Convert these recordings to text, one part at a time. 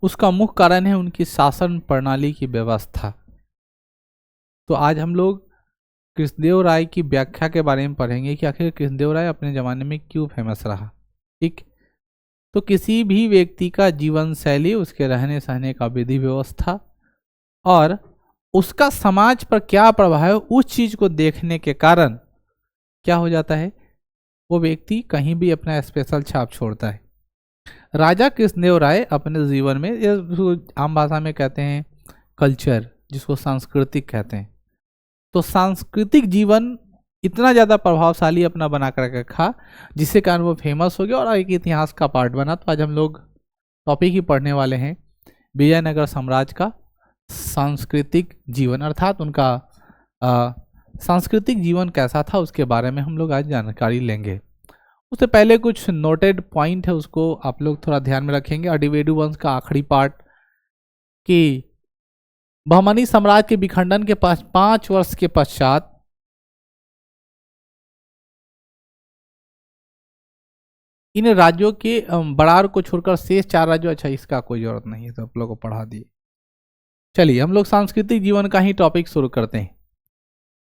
उसका मुख्य कारण है उनकी शासन प्रणाली की व्यवस्था। तो आज हम लोग कृष्णदेव राय की व्याख्या के बारे में पढ़ेंगे कि आखिर कृष्णदेव राय अपने ज़माने में क्यों फेमस रहा। ठीक, तो किसी भी व्यक्ति का जीवन शैली, उसके रहने सहने का विधि व्यवस्था और उसका समाज पर क्या प्रभाव है, उस चीज़ को देखने के कारण क्या हो जाता है, वो व्यक्ति कहीं भी अपना स्पेशल छाप छोड़ता है। राजा कृष्णदेव राय अपने जीवन में, आम भाषा में कहते हैं कल्चर, जिसको सांस्कृतिक कहते हैं, तो सांस्कृतिक जीवन इतना ज़्यादा प्रभावशाली अपना बना कर रखा जिसके कारण वो फेमस हो गया और एक इतिहास का पार्ट बना। तो आज हम लोग टॉपिक ही पढ़ने वाले हैं विजयनगर साम्राज्य का सांस्कृतिक जीवन, अर्थात उनका सांस्कृतिक जीवन कैसा था उसके बारे में हम लोग आज जानकारी लेंगे। उससे पहले कुछ नोटेड पॉइंट है, उसको आप लोग थोड़ा ध्यान में रखेंगे। अडिवेडु वंश का आखिरी पार्ट कि बहमनी साम्राज्य के विखंडन के 5 वर्ष के पश्चात इन राज्यों के बरार को छोड़कर शेष 4 राज्यों, अच्छा इसका कोई जरूरत नहीं है तो आप लोगों को पढ़ा दिए। चलिए हम लोग सांस्कृतिक जीवन का ही टॉपिक शुरू करते हैं।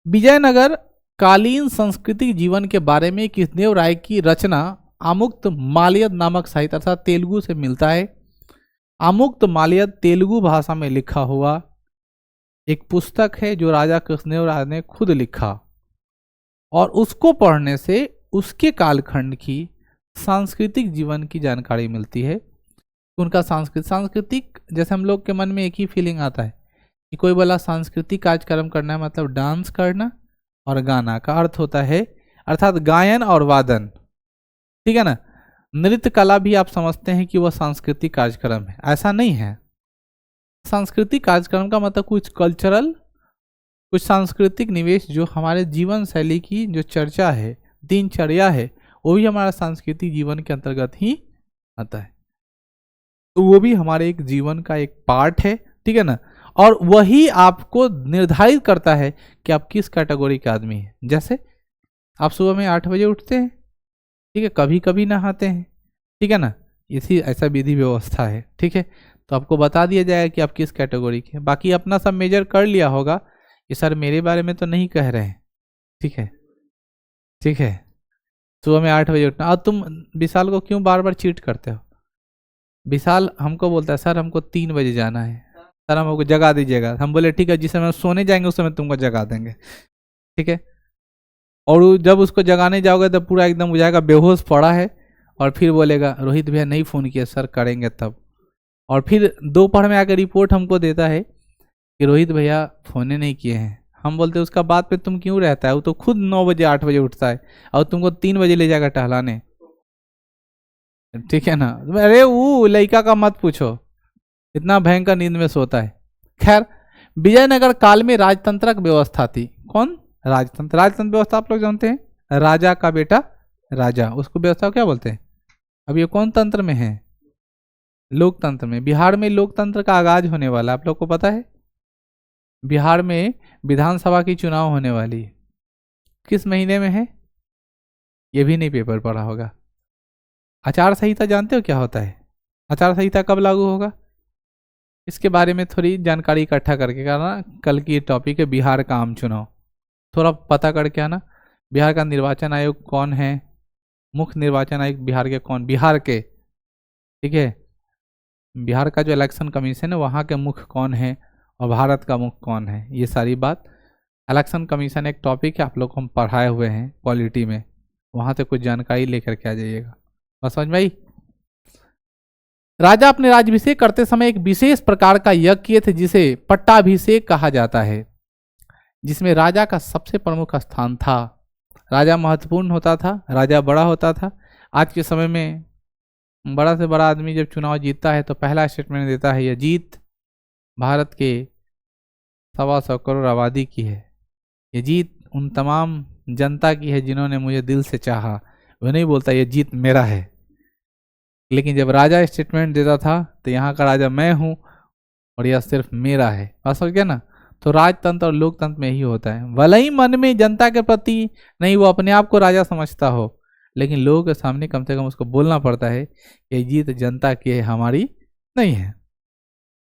विजयनगर कालीन सांस्कृतिक जीवन के बारे में कृष्णदेव राय की रचना आमुक्त मालयद नामक साहित्य अर्थात तेलुगु से मिलता है। आमुक्त मालयद तेलुगु भाषा में लिखा हुआ एक पुस्तक है जो राजा कृष्णदेव राय ने खुद लिखा, और उसको पढ़ने से उसके कालखंड की सांस्कृतिक जीवन की जानकारी मिलती है। उनका सांस्कृतिक जैसे हम लोग के मन में एक ही फीलिंग आता है कि कोई बोला सांस्कृतिक कार्यक्रम करना है मतलब डांस करना और गाना का अर्थ होता है, अर्थात गायन और वादन, ठीक है ना। नृत्य कला भी आप समझते हैं कि वह सांस्कृतिक कार्यक्रम है, ऐसा नहीं है। सांस्कृतिक कार्यक्रम का मतलब कुछ कल्चरल, कुछ सांस्कृतिक निवेश जो हमारे जीवन शैली की जो चर्चा है, दिनचर्या है, वो भी हमारा सांस्कृतिक जीवन के अंतर्गत ही आता है। तो वो भी हमारे एक जीवन का एक पार्ट है, ठीक है ना। और वही आपको निर्धारित करता है कि आप किस कैटेगरी के आदमी हैं। जैसे आप सुबह में 8 बजे उठते हैं, ठीक है, कभी कभी नहाते हैं, ठीक है ना, इसी ऐसा विधि व्यवस्था है, ठीक है। तो आपको बता दिया जाएगा कि आप किस कैटेगरी के। बाकी अपना सब मेजर कर लिया होगा कि सर मेरे बारे में तो नहीं कह रहे हैं, ठीक है, ठीक है। सुबह में 8 बजे उठना। और तुम विशाल को क्यों बार बार चीट करते हो? विशाल हमको बोलता है सर हमको 3 बजे जाना है, सर हमको जगा दीजिएगा। हम बोले ठीक है, जिस समय सोने जाएंगे उस समय तुमको जगा देंगे, ठीक है। और जब उसको जगाने जाओगे तो पूरा एकदम हो जाएगा बेहोश पड़ा है, और फिर बोलेगा रोहित भैया नहीं फ़ोन किया, सर करेंगे तब। और फिर दोपहर में आकर रिपोर्ट हमको देता है कि रोहित भैया फ़ोने नहीं किए हैं। हम बोलते उसका बात पे तुम क्यों रहता है, वो तो खुद 9 बजे 8 बजे उठता है और तुमको 3 बजे ले जाएगा टहलाने, ठीक है ना। अरे वो लड़का का मत पूछो, इतना भयंकर नींद में सोता है। खैर, विजयनगर काल में राजतंत्रक व्यवस्था थी। कौन? राजतंत्र। राजतंत्र व्यवस्था आप लोग जानते हैं, राजा का बेटा राजा, उसको व्यवस्था क्या बोलते हैं। अब ये कौन तंत्र में है? लोकतंत्र में। बिहार में लोकतंत्र का आगाज होने वाला, आप लोग को पता है। बिहार में विधानसभा की चुनाव होने वाली है। किस महीने में है ये भी नहीं पेपर पढ़ा होगा। आचार संहिता जानते हो क्या होता है? आचार संहिता कब लागू होगा, इसके बारे में थोड़ी जानकारी इकट्ठा करके करना। कल की टॉपिक है बिहार का आम चुनाव, थोड़ा पता करके आना। बिहार का निर्वाचन आयोग कौन है, मुख्य निर्वाचन आयोग बिहार के कौन, बिहार के, ठीक है, बिहार का जो इलेक्शन कमीशन है वहाँ के मुख्य कौन है और भारत का मुख्य कौन है, ये सारी बात। इलेक्शन कमीशन एक टॉपिक है, आप लोग को हम पढ़ाए हुए हैं क्वालिटी में, वहाँ से कुछ जानकारी लेकर के आ जाइएगा। बस समझ भाई। राजा अपने राज्याभिषेक करते समय एक विशेष प्रकार का यज्ञ किए थे जिसे पट्टाभिषेक कहा जाता है, जिसमें राजा का सबसे प्रमुख स्थान था। राजा महत्वपूर्ण होता था, राजा बड़ा होता था। आज के समय में बड़ा से बड़ा आदमी जब चुनाव जीतता है तो पहला स्टेटमेंट देता है यह जीत भारत के 125 करोड़ आबादी की है, ये जीत उन तमाम जनता की है जिन्होंने मुझे दिल से चाहा। वह नहीं बोलता ये जीत मेरा है। लेकिन जब राजा स्टेटमेंट देता था तो यहाँ का राजा मैं हूँ और यह सिर्फ मेरा है, बस हो गया ना। तो राजतंत्र और लोकतंत्र में ही होता है, भले ही मन में जनता के प्रति नहीं वो अपने आप को राजा समझता हो, लेकिन लोगों के सामने कम से कम उसको बोलना पड़ता है कि जीत जनता की है, हमारी नहीं है।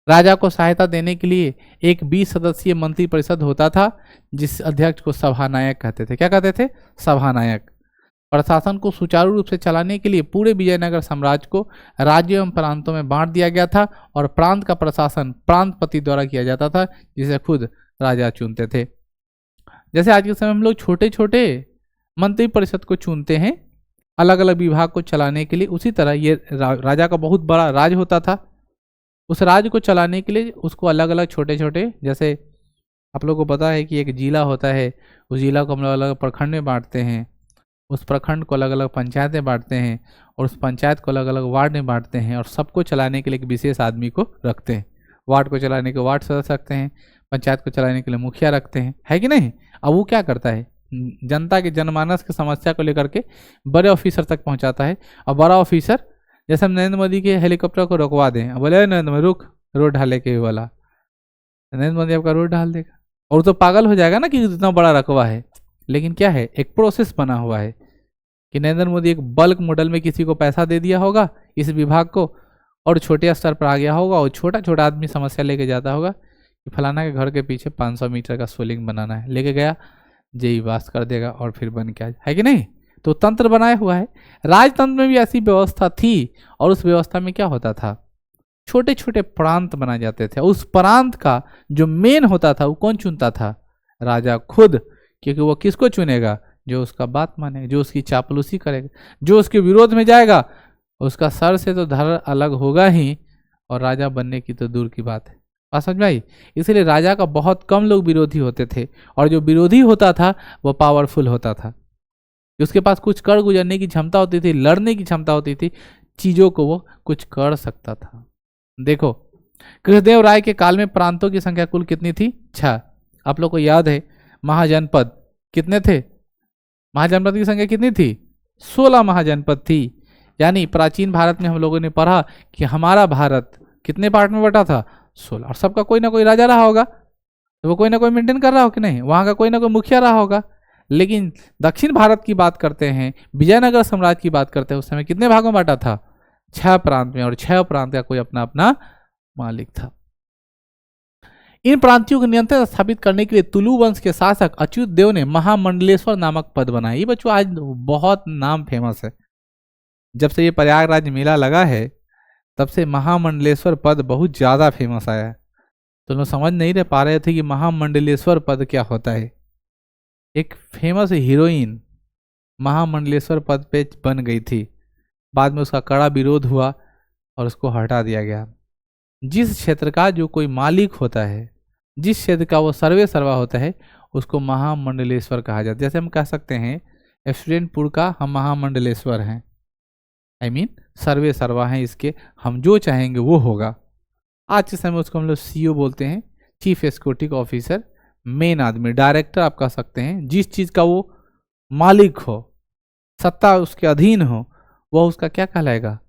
राजा को सहायता देने के लिए एक 20 सदस्यीय मंत्री परिषद होता था, जिस अध्यक्ष को सभानायक कहते थे। क्या कहते थे? सभानायक। प्रशासन को सुचारू रूप से चलाने के लिए पूरे विजयनगर साम्राज्य को राज्यों एवं प्रांतों में बांट दिया गया था और प्रांत का प्रशासन प्रांतपति द्वारा किया जाता था, जिसे खुद राजा चुनते थे। जैसे आज के समय हम लोग छोटे छोटे मंत्री परिषद को चुनते हैं अलग अलग विभाग को चलाने के लिए, उसी तरह ये राजा का बहुत बड़ा राज होता था। उस राज्य को चलाने के लिए उसको अलग अलग छोटे छोटे, जैसे आप लोगों को पता है कि एक जिला होता है, उस जिला को हम लोग अलग अलग प्रखंड में बांटते हैं, उस प्रखंड को अलग अलग पंचायत में बांटते हैं और उस पंचायत को अलग अलग वार्ड में बांटते हैं और सबको चलाने के लिए एक विशेष आदमी को रखते हैं। वार्ड को चलाने के वार्ड सदस्य रखते हैं, पंचायत को चलाने के लिए मुखिया रखते हैं, है कि नहीं। अब वो क्या करता है, जनता के जनमानस की समस्या को लेकर के बड़े ऑफिसर तक पहुंचाता है। और बड़ा ऑफिसर, जैसे हम नरेंद्र मोदी के हेलीकॉप्टर को रुकवा दें, बोले नरेंद्र मोदी रुक, रोड ढाले के वाला, नरेंद्र मोदी आपका रोड ढाल देगा और तो पागल हो जाएगा ना कि इतना बड़ा रकबा है। लेकिन क्या है, एक प्रोसेस बना हुआ है कि नरेंद्र मोदी एक बल्क मॉडल में किसी को पैसा दे दिया होगा इस विभाग को और छोटे स्तर पर आ गया होगा और छोटा छोटा आदमी समस्या लेके जाता होगा कि फलाना के घर के पीछे 500 मीटर का सोलिंग बनाना है, लेके गया, जेई पास कर देगा और फिर बन के है कि नहीं। तो तंत्र बनाया हुआ है। राजतंत्र में भी ऐसी व्यवस्था थी और उस व्यवस्था में क्या होता था, छोटे छोटे प्रांत बनाए जाते थे। उस प्रांत का जो मेन होता था वो कौन चुनता था? राजा खुद, क्योंकि वो किसको चुनेगा? जो उसका बात माने, जो उसकी चापलूसी करेगा, जो उसके विरोध में जाएगा, उसका सर से तो धड़ अलग होगा ही और राजा बनने की तो दूर की बात है। बात समझ में आई? इसलिए राजा का बहुत कम लोग विरोधी होते थे और जो विरोधी होता था वो पावरफुल होता था, उसके पास कुछ कर गुजरने की क्षमता होती थी, लड़ने की क्षमता होती थी, चीजों को वो कुछ कर सकता था। देखो कृष्णदेव राय के काल में प्रांतों की संख्या कुल कितनी थी? 6। आप लोग को याद है महाजनपद कितने थे? महाजनपद की संख्या कितनी थी? 16 महाजनपद थी। यानी प्राचीन भारत में हम लोगों ने पढ़ा कि हमारा भारत कितने पार्ट में बटा था? 16। और सबका कोई ना कोई राजा रहा होगा, तो वो कोई ना कोई मेंटेन कर रहा हो कि नहीं, वहां का कोई ना कोई मुखिया रहा होगा। लेकिन दक्षिण भारत की बात करते हैं, विजयनगर साम्राज्य की बात करते हैं, उस समय कितने भागों में बांटा था? 6 प्रांत में, और 6 प्रांत का कोई अपना अपना मालिक था। इन प्रांतियों को नियंत्रण स्थापित करने के लिए तुलु वंश के शासक अच्युत देव ने महामंडलेश्वर नामक पद बनाया। ये बच्चों आज बहुत नाम फेमस है। जब से ये प्रयागराज मेला लगा है तब से महामंडलेश्वर पद बहुत ज्यादा फेमस आया है। तो लोग समझ नहीं रह पा रहे थे कि महामंडलेश्वर पद क्या होता है। एक फेमस हीरोइन महामंडलेश्वर पद पे बन गई थी, बाद में उसका कड़ा विरोध हुआ और उसको हटा दिया गया। जिस क्षेत्र का जो कोई मालिक होता है, जिस क्षेत्र का वो सर्वे सर्वा होता है, उसको महामंडलेश्वर कहा जाता है। जैसे हम कह सकते हैं स्टूडेंटपुर का हम महामंडलेश्वर हैं, I mean, सर्वे सर्वा हैं इसके, हम जो चाहेंगे वो होगा। आज के समय उसको हम लोग CEO बोलते हैं, चीफ एग्जीक्यूटिव ऑफिसर, मेन आदमी, डायरेक्टर आप कह सकते हैं। जिस चीज का वो मालिक हो, सत्ता उसके अधीन हो, वह उसका क्या कहलाएगा?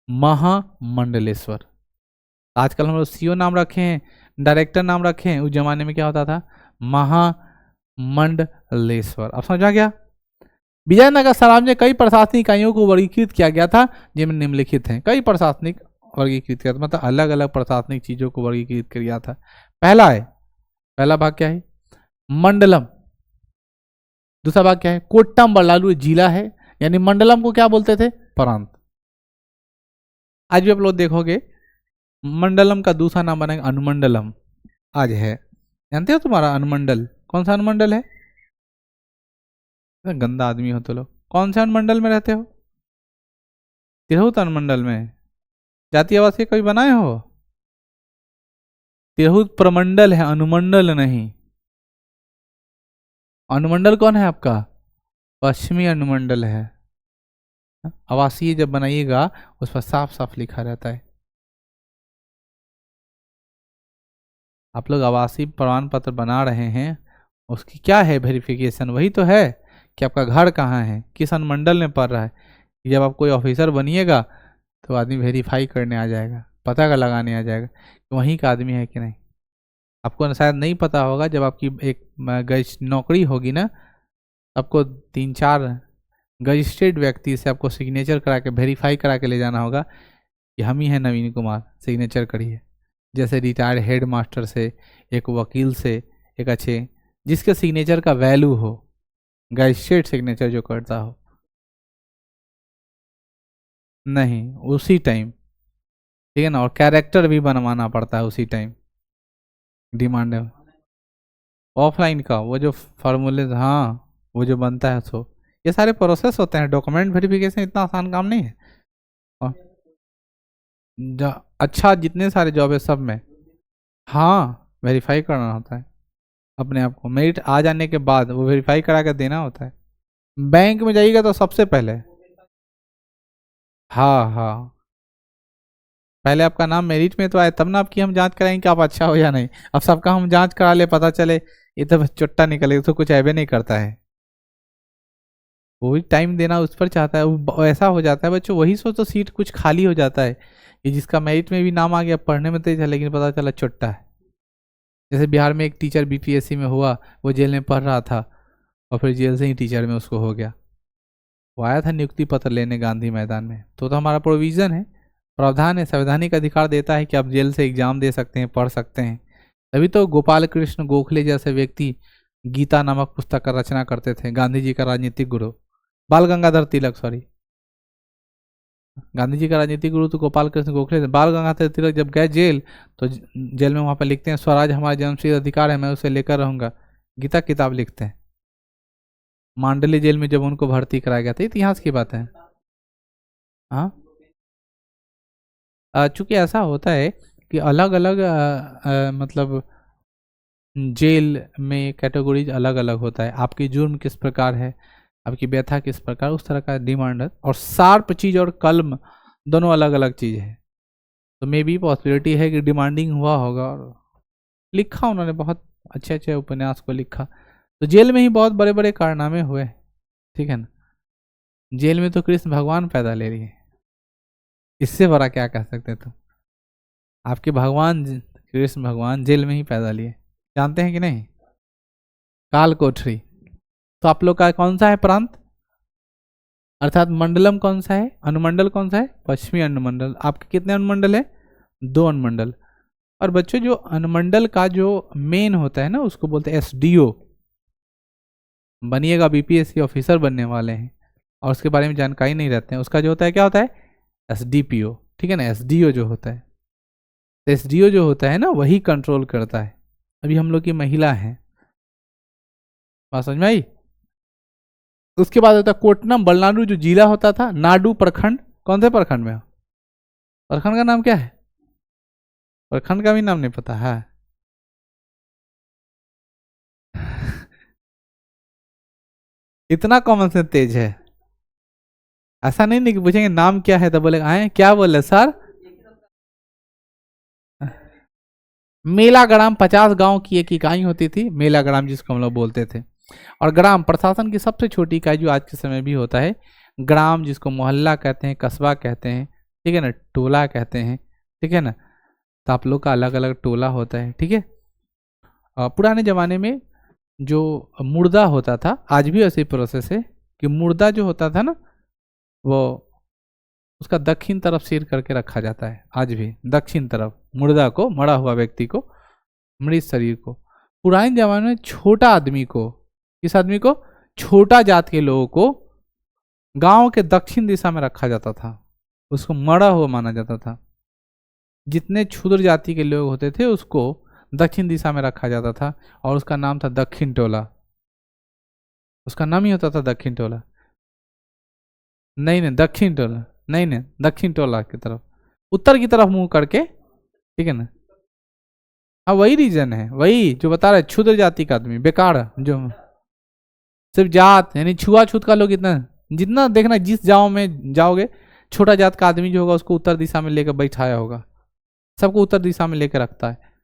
महामंडलेश्वर। आजकल हम लोग CEO नाम रखे हैं, डायरेक्टर नाम रखे हैं, उस जमाने में क्या होता था? महामंडलेश्वर। अब समझ आ गया? विजयनगर साम्राज्य में कई प्रशासनिक इकाइयों को वर्गीकृत किया गया था, जिनमें निम्नलिखित हैं। कई प्रशासनिक वर्गीकृत किया था, मतलब अलग अलग प्रशासनिक चीजों को वर्गीकृत किया था। पहला भाग क्या है? मंडलम। दूसरा भाग क्या है? कोट्टम बल्लालू जिला है, यानी मंडलम को क्या बोलते थे? प्रांत। आज भी आप लोग देखोगे मंडलम का दूसरा नाम बनेगा अनुमंडलम। आज है, जानते हो तुम्हारा अनुमंडल कौन सा अनुमंडल है? गंदा आदमी हो तो लोग। कौन से अनुमंडल में रहते हो? तिरहुत अनुमंडल में। जाति आवासीय कभी बनाए हो? तिरहुत प्रमंडल है, अनुमंडल नहीं। अनुमंडल कौन है आपका? पश्चिमी अनुमंडल है। आवासीय जब बनाइएगा उस पर साफ साफ लिखा रहता है। आप लोग आवासीय प्रमाण पत्र बना रहे हैं, उसकी क्या है वेरिफिकेशन? वही तो है कि आपका घर कहाँ है, किस अनुमंडल में पड़ रहा है। जब आप कोई ऑफिसर बनिएगा तो आदमी वेरीफाई करने आ जाएगा, पता का लगाने आ जाएगा कि वहीं का आदमी है कि नहीं। आपको शायद नहीं पता होगा, जब आपकी एक गज नौकरी होगी ना, आपको 3-4 रजिस्टर्ड व्यक्ति से आपको सिग्नेचर करा के वेरीफाई करा के ले जाना होगा कि हम ही हैं नवीन कुमार, सिग्नेचर करिए। जैसे रिटायर्ड हेड मास्टर से, एक वकील से, एक अच्छे जिसके सिग्नेचर का वैल्यू हो, गैजेट सिग्नेचर जो करता हो। नहीं, उसी टाइम, ठीक है ना। और कैरेक्टर भी बनवाना पड़ता है उसी टाइम, डिमांड है ऑफलाइन का। वो जो फार्मूले, हाँ वो जो बनता है, सो ये सारे प्रोसेस होते हैं। डॉक्यूमेंट वेरिफिकेशन इतना आसान काम नहीं है। और अच्छा, जितने सारे जॉब है सब में, हाँ वेरीफाई करना होता है अपने आप को। मेरिट आ जाने के बाद वो वेरीफाई करा कर देना होता है। बैंक में जाइएगा तो सबसे पहले, हाँ हाँ, पहले आपका नाम मेरिट में तो आए तब ना आपकी हम जांच कराएंगे कि आप अच्छा हो या नहीं। अब सबका हम जांच करा ले, पता चले ये तो चुट्टा निकले तो कुछ ऐबे नहीं करता है। वो भी टाइम देना उस पर चाहता है, वो ऐसा हो जाता है बच्चों। वही सोचो सीट कुछ खाली हो जाता है कि जिसका मेरिट में भी नाम आ गया, पढ़ने में तेज है, लेकिन पता चला चुट्टा है। जैसे बिहार में एक टीचर बीपीएससी में हुआ, वो जेल में पढ़ रहा था और फिर जेल से ही टीचर में उसको हो गया। वो आया था नियुक्ति पत्र लेने गांधी मैदान में। तो हमारा प्रोविजन है, प्रावधान है, संवैधानिक अधिकार देता है कि आप जेल से एग्जाम दे सकते हैं, पढ़ सकते हैं। तभी तो गोपाल कृष्ण गोखले जैसे व्यक्ति गीता नामक पुस्तक का रचना करते थे, गांधी जी का राजनीतिक गुरु। बाल गंगाधर तिलक, सॉरी, गांधी जी का राजनीतिक गुरु तो गोपाल कृष्ण गोखले थे। बाल गंगाधर तिलक जब गए जेल, तो जेल में वहां पर लिखते हैं, स्वराज हमारा जन्मसिद्ध अधिकार है, मैं उसे लेकर रहूंगा। गीता किताब लिखते हैं। मांडली जेल में जब उनको भर्ती कराया गया था, इतिहास की बात है। हाँ, चूंकि ऐसा होता है कि अलग अलग मतलब जेल में कैटेगरीज अलग अलग होता है। आपकी जुर्म किस प्रकार है, आपकी व्यथा किस प्रकार, उस तरह का डिमांड है। और शार्प चीज और कलम दोनों अलग अलग चीज है। तो मे बी पॉसिबिलिटी है कि डिमांडिंग हुआ होगा। और लिखा उन्होंने, बहुत अच्छे अच्छे उपन्यास को लिखा। तो जेल में ही बहुत बड़े बड़े कारनामे हुए, ठीक है ना। जेल में तो कृष्ण भगवान पैदा ले रही है, इससे बड़ा क्या कह सकते तो। आपके भगवान कृष्ण भगवान जेल में ही पैदा लिए, जानते हैं कि नहीं। काल कोठरी। तो आप लोग का कौन सा है प्रांत, अर्थात मंडलम कौन सा है, अनुमंडल कौन सा है, पश्चिमी अनुमंडल। आपके कितने अनुमंडल है, 2 अनुमंडल। और बच्चों जो अनुमंडल का जो मेन होता है ना, उसको बोलते हैं एसडीओ। बनिएगा बीपीएससी ऑफिसर बनने वाले हैं और उसके बारे में जानकारी नहीं रहते हैं, उसका जो होता है क्या होता है, एसडीपीओ, ठीक है ना। एसडीओ जो होता है, तो एसडीओ जो होता है ना, वही कंट्रोल करता है। अभी हम लोग की महिला है, बात समझ में आई। उसके बाद होता है कोटनम बलनाडु, जो जिला होता था। नाडु प्रखंड, कौन से प्रखंड में हो, प्रखंड का नाम क्या है, प्रखंड का भी नाम नहीं पता है। इतना कॉमन सेंस तेज है। ऐसा नहीं कि पूछेंगे नाम क्या है तो बोले आए क्या बोले सर। मेला ग्राम 50 गांव की एक इकाई होती थी, मेला ग्राम जिसको हम लोग बोलते थे। और ग्राम प्रशासन की सबसे छोटी इकाई जो आज के समय भी होता है, ग्राम जिसको मोहल्ला कहते हैं, कस्बा कहते हैं, ठीक है ना, टोला कहते हैं, ठीक है ना। तो आप लोग का अलग अलग टोला होता है, ठीक है। पुराने ज़माने में जो मुर्दा होता था, आज भी ऐसी प्रोसेस है कि मुर्दा जो होता था ना, वो उसका दक्षिण तरफ सिर करके रखा जाता है। आज भी दक्षिण तरफ मुर्दा को, मरा हुआ व्यक्ति को, मृत शरीर को। पुराने जमाने में छोटा आदमी को, किस आदमी को, छोटा जात के लोगों को गांव के दक्षिण दिशा में रखा जाता था, उसको मरा हुआ माना जाता था। जितने क्षुद्र जाति के लोग होते थे उसको दक्षिण दिशा में रखा जाता था और उसका नाम था दक्षिण टोला। उसका नाम ही होता था दक्षिण टोला। नहीं नहीं, दक्षिण टोला नहीं नहीं, दक्षिण टोला की तरफ, उत्तर की तरफ मुंह करके, ठीक है ना। हाँ वही रीजन है, वही जो बता रहे, क्षुद्र जाति का आदमी, बेकार, जो सिर्फ जात यानी छुआछूत का लोग। इतना जितना देखना, जिस गांव में जाओगे, छोटा जात का आदमी जो होगा उसको उत्तर दिशा में लेकर बैठाया होगा, सबको उत्तर दिशा में लेकर रखता है।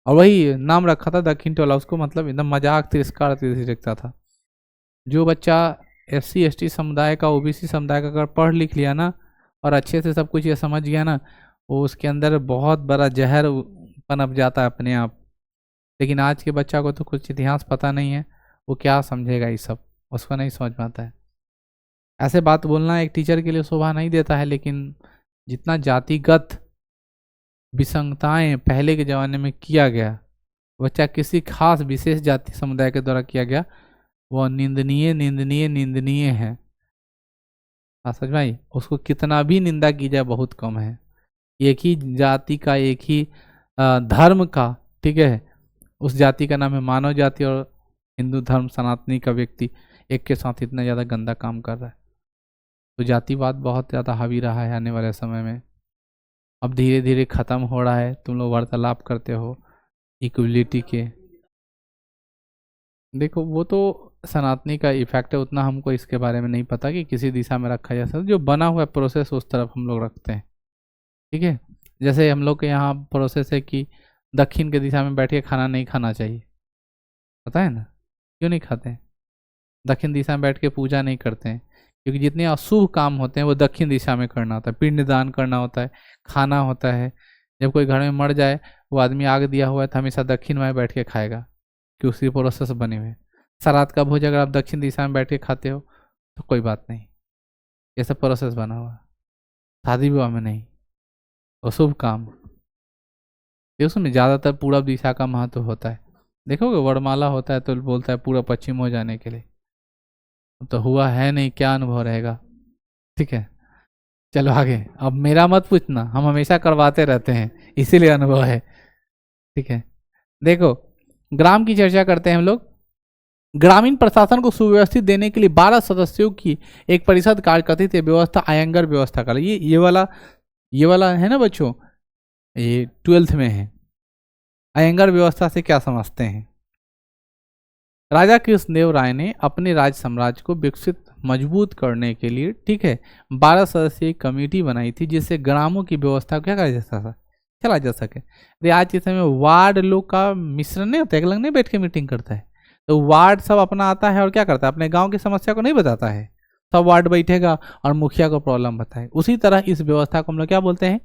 और वही नाम रखा था दक्षिण टोला, उसको मतलब एकदम मजाक तिरस्कार रखता था। जो बच्चा SC ST समुदाय का, OBC समुदाय का अगर पढ़ लिख लिया ना और अच्छे से सब कुछ ये समझ गया ना, वो उसके अंदर बहुत बड़ा जहर पनप जाता है अपने आप। लेकिन आज के बच्चा को तो कुछ इतिहास पता नहीं है, वो क्या समझेगा ये सब, उसको नहीं समझ में आता है। ऐसे बात बोलना एक टीचर के लिए शोभा नहीं देता है, लेकिन जितना जातिगत विसंगताएं पहले के जमाने में किया गया, बच्चा किसी खास विशेष जाति समुदाय के द्वारा किया गया, वह निंदनीय निंदनीय निंदनीय है। समझ भाई, उसको कितना भी निंदा की जाए बहुत कम है। एक ही जाति का, एक ही धर्म का, ठीक है, उस जाति का नाम है मानव जाति, और हिंदू धर्म सनातनी का व्यक्ति एक के साथ इतना ज़्यादा गंदा काम कर रहा है। तो जातिवाद बहुत ज़्यादा हावी रहा है आने वाले समय में। अब धीरे धीरे ख़त्म हो रहा है। तुम लोग वार्तालाप करते हो इक्वलिटी के, देखो वो तो सनातनी का इफेक्ट है, उतना हमको इसके बारे में नहीं पता कि किसी दिशा में रखा जा सकता। जो बना हुआ प्रोसेस उस तरफ हम लोग रखते हैं, ठीक है। जैसे हम लोग के यहाँ प्रोसेस है कि दक्षिण के दिशा में बैठ के खाना नहीं खाना चाहिए, पता है ना क्यों नहीं खाते हैं? दक्षिण दिशा में बैठ के पूजा नहीं करते हैं, क्योंकि जितने अशुभ काम होते हैं वो दक्षिण दिशा में करना होता है। पिंडदान करना होता है, खाना होता है। जब कोई घर में मर जाए, वो आदमी आग दिया हुआ है तो हमेशा दक्षिण में बैठ के खाएगा, कि उसकी प्रोसेस बने हुए। श्राद्ध का भोज अगर आप दक्षिण दिशा में बैठ के खाते हो तो कोई बात नहीं, ये सब प्रोसेस बना हुआ। शादी विवाह में नहीं, अशुभ काम ये उसमें ज़्यादातर पूरब दिशा का महत्व होता है। देखोगे वरमाला होता है तो बोलता है पूरा पश्चिम हो जाने के लिए, तो हुआ है नहीं, क्या अनुभव रहेगा, ठीक है। चलो आगे, अब मेरा मत पूछना, हम हमेशा करवाते रहते हैं इसीलिए अनुभव है, ठीक है। देखो ग्राम की चर्चा करते हैं हम लोग। ग्रामीण प्रशासन को सुव्यवस्थित देने के लिए 12 सदस्यों की एक परिषद कार्य करती थी। व्यवस्था आयंगर व्यवस्था का, ये वाला है ना बच्चों, ये 12th में है। आयंगर व्यवस्था से क्या समझते हैं? राजा कृष्णदेव राय ने अपने राज साम्राज्य को विकसित मजबूत करने के लिए, ठीक है, 12 सदस्यीय कमेटी बनाई थी, जिससे ग्रामों की व्यवस्था क्या करा जा सकता, चला जा सके। अरे आज के समय वार्ड लोग का मिश्रण नहीं होता, एक लोग नहीं बैठ के मीटिंग करता है, तो वार्ड सब अपना आता है और क्या करता है, अपने गांव की समस्या को नहीं बताता है। सब वार्ड बैठेगा और मुखिया को प्रॉब्लम बताए। उसी तरह इस व्यवस्था को हम लोग क्या बोलते हैं,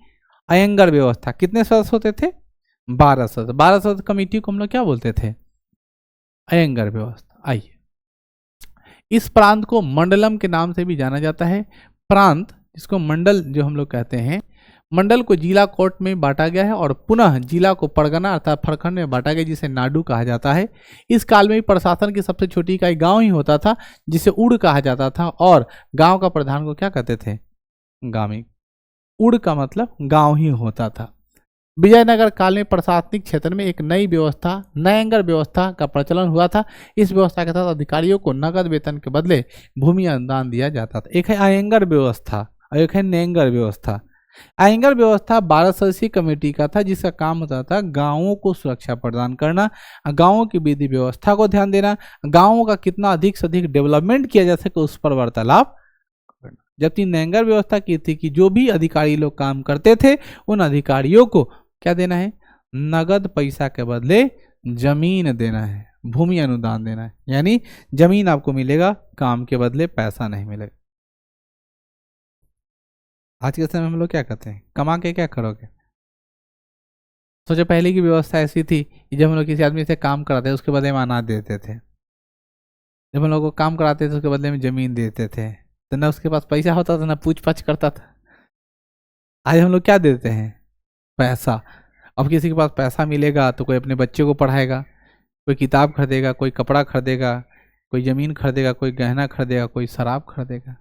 अयंगर व्यवस्था। कितने सदस्य होते थे? 12 सदस्य। 12 सदस्य कमेटी को हम लोग क्या बोलते थे? अयंगर व्यवस्था। आइए, इस प्रांत को मंडलम के नाम से भी जाना जाता है। प्रांत जिसको मंडल जो हम लोग कहते हैं, मंडल को जिला कोर्ट में बांटा गया है और पुनः जिला को परगना अर्थात प्रखंड में बांटा गया, जिसे नाडु कहा जाता है। इस काल में प्रशासन की सबसे छोटी इकाई गांव ही होता था, जिसे उड़ कहा जाता था, और गांव का प्रधान को क्या कहते थे? गामी। उड़ का मतलब गांव ही होता था। विजयनगर काल में प्रशासनिक क्षेत्र में एक नई व्यवस्था, नयंगर व्यवस्था का प्रचलन हुआ था। इस व्यवस्था के तहत अधिकारियों को नगद वेतन के बदले भूमि अनुदान दिया जाता था। एक है अयंगर व्यवस्था और एक है नयंगर व्यवस्था। अयंगर व्यवस्था 12 सदस्यीय कमेटी का था, जिसका काम होता था गांवों को सुरक्षा प्रदान करना, गांवों की विधि व्यवस्था को ध्यान देना, गांवों का कितना अधिक से अधिक डेवलपमेंट किया जा सके उस पर वार्तालाप करना। जबकि नयंगर व्यवस्था की थी कि जो भी अधिकारी लोग काम करते थे उन अधिकारियों को क्या देना है? नगद पैसा के बदले जमीन देना है, भूमि अनुदान देना है। यानी जमीन आपको मिलेगा, काम के बदले पैसा नहीं मिलेगा। आज के समय में हम लोग क्या करते हैं, कमा के क्या करोगे? सोचो पहले की व्यवस्था ऐसी थी कि जब हम लोग किसी आदमी से काम कराते उसके बदले में अनाज देते थे, जब हम लोग को काम कराते थे उसके बदले में जमीन देते थे, तो ना उसके पास पैसा होता था ना पूछ पाछ करता था। आज हम लोग क्या देते हैं? पैसा। अब किसी के पास पैसा मिलेगा तो कोई अपने बच्चे को पढ़ाएगा, कोई किताब खरीदेगा, कोई कपड़ा खरीदेगा, कोई ज़मीन खरीदेगा, कोई गहना खरीदेगा, कोई शराब खरीदेगा।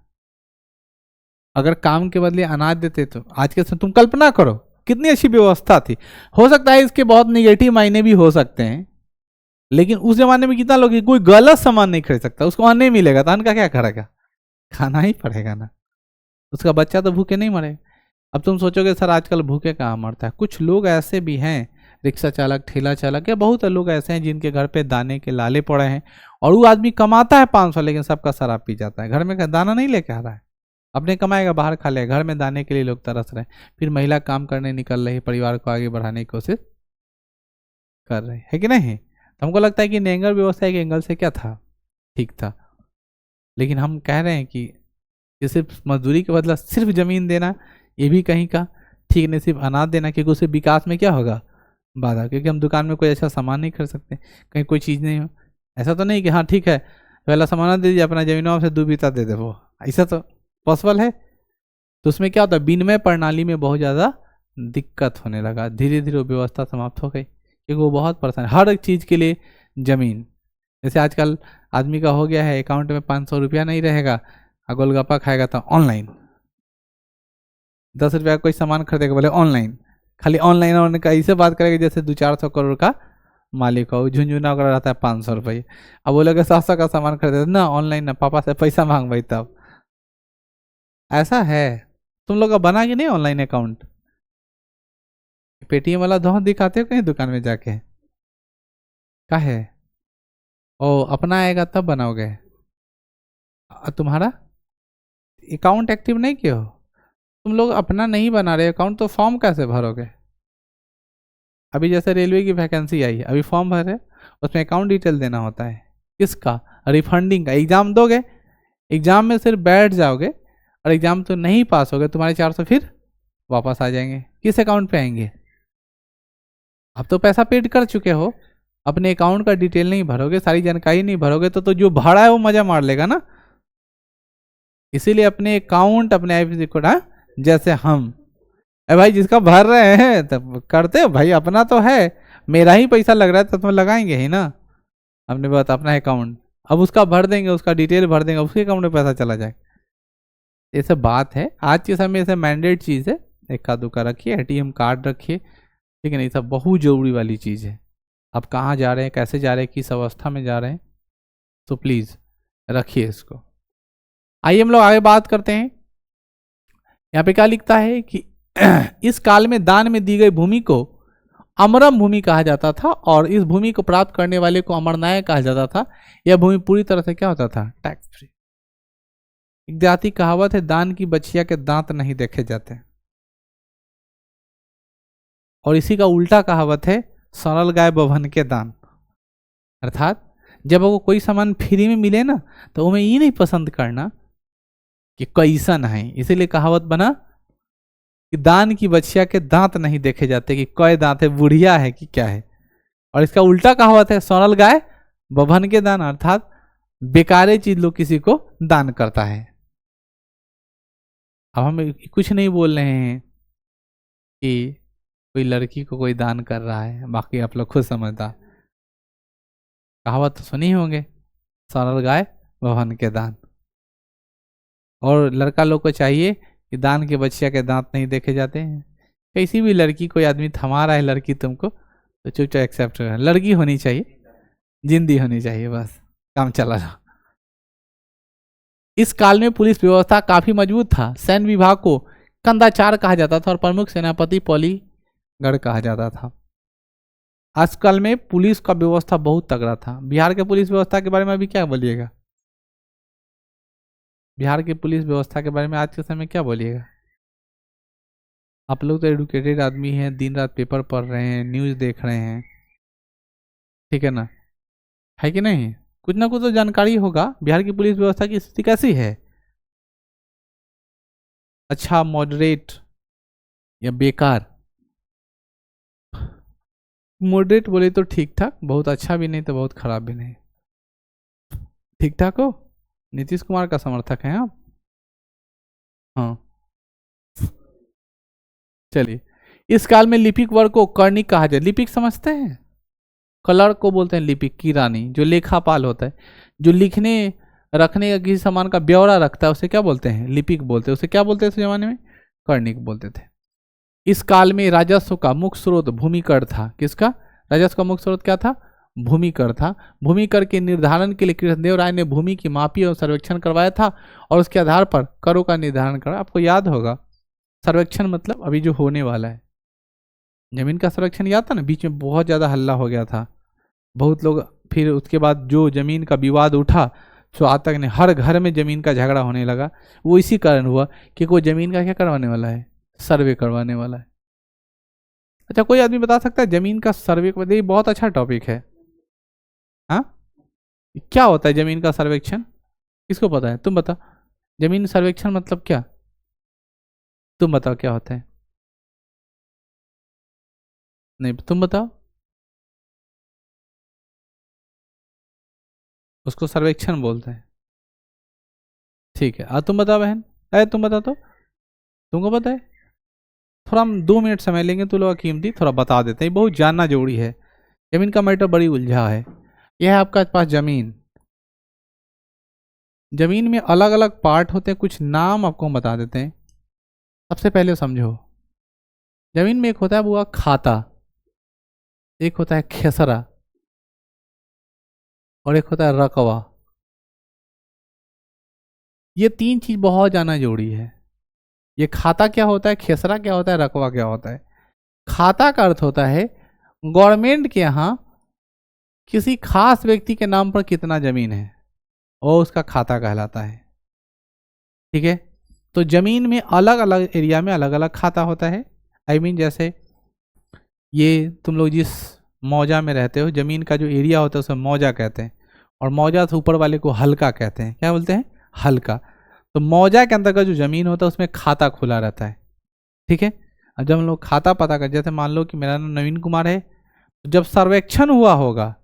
अगर काम के बदले अनाज देते तो आज के समय तुम कल्पना करो कितनी अच्छी व्यवस्था थी। हो सकता है इसके बहुत निगेटिव मायने भी हो सकते हैं, लेकिन उस जमाने में कितना लोग, कोई गलत सामान नहीं खरीद सकता, उसको अन्न नहीं मिलेगा तो अन्न का क्या करेगा? खाना ही पड़ेगा ना, उसका बच्चा तो भूखे नहीं मरेगा। अब तुम सोचोगे सर आजकल भूखे कहाँ मरता है। कुछ लोग ऐसे भी हैं, रिक्शा चालक, ठेला चालक, या बहुत लोग ऐसे हैं जिनके घर पे दाने के लाले पड़े हैं, और वो आदमी कमाता है 500 लेकिन सबका शराब पी जाता है। घर में दाना नहीं लेके आ रहा है, अपने कमाएगा बाहर खा लेगा, घर में दाने के लिए लोग तरस रहे हैं। फिर महिला काम करने निकल रही, परिवार को आगे बढ़ाने की कोशिश कर रहे है कि नहीं? तो हमको लगता है कि नेंगर व्यवस्था के एंगल से क्या था, ठीक था। लेकिन हम कह रहे हैं कि सिर्फ मजदूरी के बदला सिर्फ जमीन देना ये भी कहीं का ठीक नहीं, सिर्फ अनाज देना, क्योंकि उससे विकास में क्या होगा? बाधा। क्योंकि हम दुकान में कोई अच्छा सामान नहीं खरीद सकते, कहीं कोई चीज़ नहीं हो। ऐसा तो नहीं कि हाँ ठीक है पहला सामान दे दीजिए, अपना जमीनों से 2 बीता दे दे, वो ऐसा तो पॉसिबल है? तो उसमें क्या होता है, विनिमय प्रणाली में बहुत ज़्यादा दिक्कत होने लगा, धीरे धीरे वो व्यवस्था समाप्त हो गई, क्योंकि वो बहुत परेशान, हर एक चीज़ के लिए जमीन। जैसे आजकल आदमी का हो गया है, अकाउंट में 500 रुपया नहीं रहेगा, गोलगप्पा खाएगा तो ऑनलाइन, 10 रुपया कोई सामान खरीदेगा बोले ऑनलाइन, खाली ऑनलाइन ऑनलाइन का ऐसे बात करेगा जैसे 200-400 करोड़ का मालिक हो, झुंझुना कर रहता है 500 रुपये। अब बोलेगा 700 का सामान खरीदे ना ऑनलाइन, ना पापा से पैसा मांग भाई, तब ऐसा है। तुम लोग का बना कि नहीं ऑनलाइन अकाउंट? पेटीएम वाला दोस्त दिखाते हो कहीं दुकान में जाके? क्या है? ओ अपना आएगा तब बनाओगे। तुम्हारा अकाउंट एक्टिव नहीं किया हो? तुम लोग अपना नहीं बना रहे अकाउंट, तो फॉर्म कैसे भरोगे? अभी जैसे रेलवे की वैकेंसी आई है, अभी फॉर्म भरे, उसमें अकाउंट डिटेल देना होता है। किसका? रिफंडिंग का। एग्जाम दोगे, एग्जाम में सिर्फ बैठ जाओगे और एग्जाम तो नहीं पास होगे, तुम्हारे 400 फिर वापस आ जाएंगे। किस अकाउंट पे आएंगे? अब तो पैसा पेड कर चुके हो, अपने अकाउंट का डिटेल नहीं भरोगे, सारी जानकारी नहीं भरोगे, तो जो भाड़ा है वो मजा मार लेगा ना। इसीलिए अपने अकाउंट अपने आईएफएससी कोड, जैसे हम भाई जिसका भर रहे हैं तब करते हो भाई, अपना तो है, मेरा ही पैसा लग रहा है तो तुम लगाएंगे ही ना। हमने बात अपना अकाउंट, अब उसका भर देंगे, उसका डिटेल भर देंगे, उसके अकाउंट में पैसा चला जाएगा। ये सब बात है, आज के समय ऐसे मैंडेट चीज़ है। इक्का दुक्का रखिए, एटीएम कार्ड रखिए, ठीक है ना, ये सब बहुत जरूरी वाली चीज़ है। आप कहाँ जा रहे हैं, कैसे जा रहे हैं, किस अवस्था में जा रहे हैं, तो प्लीज़ रखिए इसको। आइए हम लोग आगे बात करते हैं। यहाँ पे क्या लिखता है कि इस काल में दान में दी गई भूमि को अमरम भूमि कहा जाता था, और इस भूमि को प्राप्त करने वाले को अमरनायक कहा जाता था। यह भूमि पूरी तरह से क्या होता था? Tax free. एक देहाती कहावत है, दान की बछिया के दांत नहीं देखे जाते, और इसी का उल्टा कहावत है, सरल गाय बभन के दान। अर्थात जब वो कोई सामान फ्री में मिले ना, तो हमें ये नहीं पसंद करना कि कैसन है, इसीलिए कहावत बना कि दान की बछिया के दांत नहीं देखे जाते, कि कई दांत है, बुढ़िया है कि क्या है। और इसका उल्टा कहावत है, सरल गाय बभन के दान, अर्थात बेकारे चीज लोग किसी को दान करता है। अब हम कुछ नहीं बोल रहे हैं कि कोई लड़की को कोई दान कर रहा है, बाकी आप लोग खुद समझदा। कहावत तो सुनी होंगे, सरल गाय बभन के दान। और लड़का लोग को चाहिए कि दान के बछिया के दांत नहीं देखे जाते हैं। किसी भी लड़की, कोई आदमी थमा रहा है लड़की तुमको, तो चुपचाप एक्सेप्ट कर, लड़की होनी चाहिए, जिंदी होनी चाहिए, बस काम चला रहा। इस काल में पुलिस व्यवस्था काफी मजबूत था। सैन्य विभाग को कंदाचार कहा जाता था और प्रमुख सेनापति पॉलीगढ़ कहा जाता था। आजकल में पुलिस का व्यवस्था बहुत तगड़ा था। बिहार के पुलिस व्यवस्था के बारे में अभी क्या बोलिएगा? बिहार की पुलिस व्यवस्था के बारे में आज के समय क्या बोलिएगा? आप लोग तो एडुकेटेड आदमी हैं, दिन रात पेपर पढ़ रहे हैं, न्यूज़ देख रहे हैं, ठीक है ना, है कि नहीं? कुछ ना कुछ तो जानकारी होगा। बिहार की पुलिस व्यवस्था की स्थिति कैसी है? अच्छा, मॉडरेट या बेकार? मॉडरेट बोले तो ठीक ठाक, बहुत अच्छा भी नहीं तो बहुत खराब भी नहीं, ठीक ठाक हो। नीतीश कुमार का समर्थक हैं आप? हाँ, चलिए। इस काल में लिपिक वर्ग को कर्णिक कहा जाए। लिपिक समझते हैं? क्लर्क को बोलते हैं लिपिक की रानी, जो लेखापाल होता है, जो लिखने रखने का किसी सामान का ब्यौरा रखता है, उसे क्या बोलते हैं? लिपिक बोलते हैं। उसे क्या बोलते थे उस जमाने में? कर्णिक बोलते थे। इस काल में राजस्व का मुख्य स्रोत भूमि कर था। किसका राजस्व का मुख्य स्रोत क्या था? भूमि कर था। भूमि कर के निर्धारण के लिए कृष्णदेव राय ने भूमि की मापी और सर्वेक्षण करवाया था, और उसके आधार पर करों का निर्धारण करा। आपको याद होगा, सर्वेक्षण मतलब अभी जो होने वाला है, जमीन का सर्वेक्षण याद था ना, बीच में बहुत ज़्यादा हल्ला हो गया था, बहुत लोग, फिर उसके बाद जो जमीन का विवाद उठा, तो आज तक ने हर घर में जमीन का झगड़ा होने लगा। वो इसी कारण हुआ कि कोई जमीन का क्या करवाने वाला है? सर्वे करवाने वाला है। अच्छा, कोई आदमी बता सकता है जमीन का सर्वे? ये बहुत अच्छा टॉपिक है। हाँ, क्या होता है जमीन का सर्वेक्षण? किसको पता है? तुम बता, जमीन सर्वेक्षण मतलब क्या? तुम बताओ क्या होता है? नहीं, तुम बताओ। उसको सर्वेक्षण बोलते हैं, ठीक है। तुम बताओ बहन, अरे तुम बताओ तो, तुमको पता है? थोड़ा हम 2 मिनट समय लेंगे तो लोग कीमती थोड़ा बता देते हैं, बहुत जानना जरूरी है। जमीन का मैटर बड़ी उलझा है। यह है आपका पास जमीन। जमीन में अलग अलग पार्ट होते हैं, कुछ नाम आपको हम बता देते हैं। सबसे पहले समझो, जमीन में एक होता है वो खाता, एक होता है खेसरा, और एक होता है रकबा। ये 3 चीज बहुत जानना जरूरी है। ये खाता क्या होता है, खेसरा क्या होता है, रकबा क्या होता है। खाता का अर्थ होता है गवर्नमेंट के यहाँ किसी खास व्यक्ति के नाम पर कितना जमीन है, और उसका खाता कहलाता है। ठीक है, तो जमीन में अलग अलग एरिया में अलग अलग खाता होता है। आई मीन जैसे ये तुम लोग जिस मौजा में रहते हो, जमीन का जो एरिया होता है उसे मौजा कहते हैं, और मौजा से ऊपर वाले को हल्का कहते हैं। क्या बोलते हैं, हल्का। तो मौजा के अंदर का जो जमीन होता है उसमें खाता खुला रहता है। ठीक है, अब जब हम लोग खाता पता कर, जैसे मान लो कि मेरा नाम नवीन कुमार है, तो जब सर्वेक्षण हुआ होगा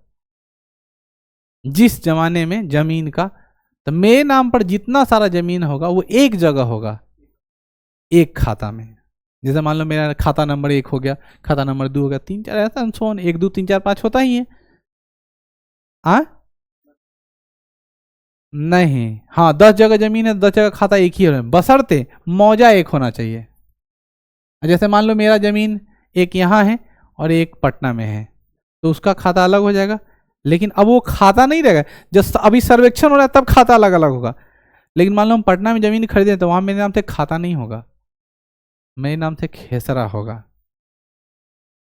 जिस जमाने में जमीन का, तो मेरे नाम पर जितना सारा जमीन होगा वो एक जगह होगा, एक खाता में। जैसे मान लो मेरा खाता नंबर 1 हो गया, खाता नंबर 2 हो गया, 3 4 ऐसा 1 2 3 4 5 होता ही है। नहीं, हाँ 10 जगह जमीन है, 10 जगह खाता एक ही है, बशर्ते मौजा एक होना चाहिए। जैसे मान लो मेरा जमीन एक यहाँ है और एक पटना में है, तो उसका खाता अलग हो जाएगा। लेकिन अब वो खाता नहीं रहेगा, जब अभी सर्वेक्षण हो रहा है तब खाता अलग अलग होगा। लेकिन मान लो हम पटना में जमीन खरीदे तो वहां मेरे नाम से खाता नहीं होगा, मेरे नाम से खेसरा होगा।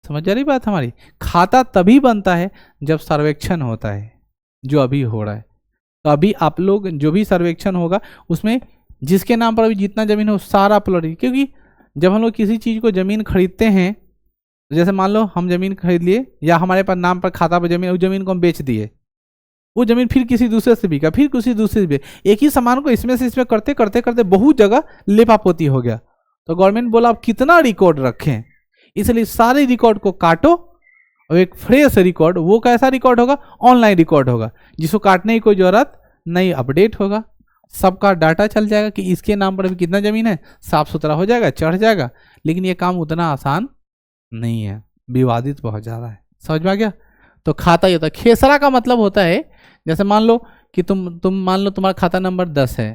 समझ जा रही बात हमारी। खाता तभी बनता है जब सर्वेक्षण होता है, जो अभी हो रहा है। तो अभी आप लोग जो भी सर्वेक्षण होगा उसमें जिसके नाम पर अभी जितना जमीन हो सारा प्लॉट, क्योंकि जब हम लोग किसी चीज को जमीन खरीदते हैं, तो जैसे मान लो हम जमीन खरीद लिए या हमारे पास नाम पर खाता पर जमीन, उस जमीन को हम बेच दिए, वो जमीन फिर किसी दूसरे से बिका, फिर किसी दूसरे से बिका, एक ही सामान को इसमें से इसमें करते करते करते बहुत जगह लेपापोती हो गया। तो गवर्नमेंट बोला अब कितना रिकॉर्ड रखें, इसलिए सारे रिकॉर्ड को काटो और एक फ्रेश रिकॉर्ड, वो कैसा रिकॉर्ड होगा, ऑनलाइन रिकॉर्ड होगा, जिसको काटने की कोई जरूरत नहीं, अपडेट होगा, सबका डाटा चल जाएगा कि इसके नाम पर अभी कितना जमीन है, साफ सुथरा हो जाएगा, चढ़ जाएगा। लेकिन ये काम उतना आसान नहीं है, विवादित बहुत ज़्यादा है। समझ में आ गया। तो खाता ही होता है। खेसरा का मतलब होता है, जैसे मान लो कि तुम मान लो तुम्हारा खाता नंबर 10 है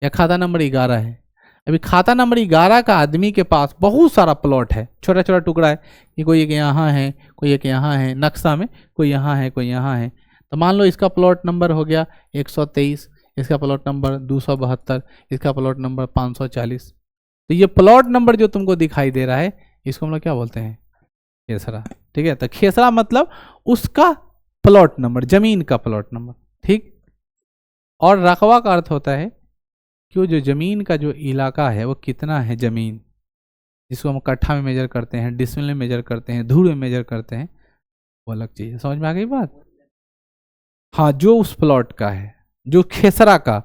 या खाता नंबर 11 है। अभी खाता नंबर 11 का आदमी के पास बहुत सारा प्लॉट है, छोटा छोटा टुकड़ा है, कि कोई एक यहाँ है, कोई एक यहाँ है, नक्शा में कोई यहाँ है, कोई यहाँ है। तो मान लो इसका प्लॉट नंबर हो गया 123, इसका प्लॉट नंबर 272, इसका प्लॉट नंबर 540। तो ये प्लॉट नंबर जो तुमको दिखाई दे रहा है, इसको हम लोग क्या बोलते हैं, खेसरा। ठीक है, तो खेसरा मतलब उसका प्लॉट नंबर, जमीन का प्लॉट नंबर। ठीक। और रकबा का अर्थ होता है कि वो जो जमीन का जो इलाका है वो कितना है जमीन, जिसको हम कट्ठा में मेजर करते हैं, डिसमिल में मेजर करते हैं, धूर में मेजर करते हैं, वो अलग चीज है। समझ में आ गई बात। हाँ, जो उस प्लॉट का है, जो खेसरा का,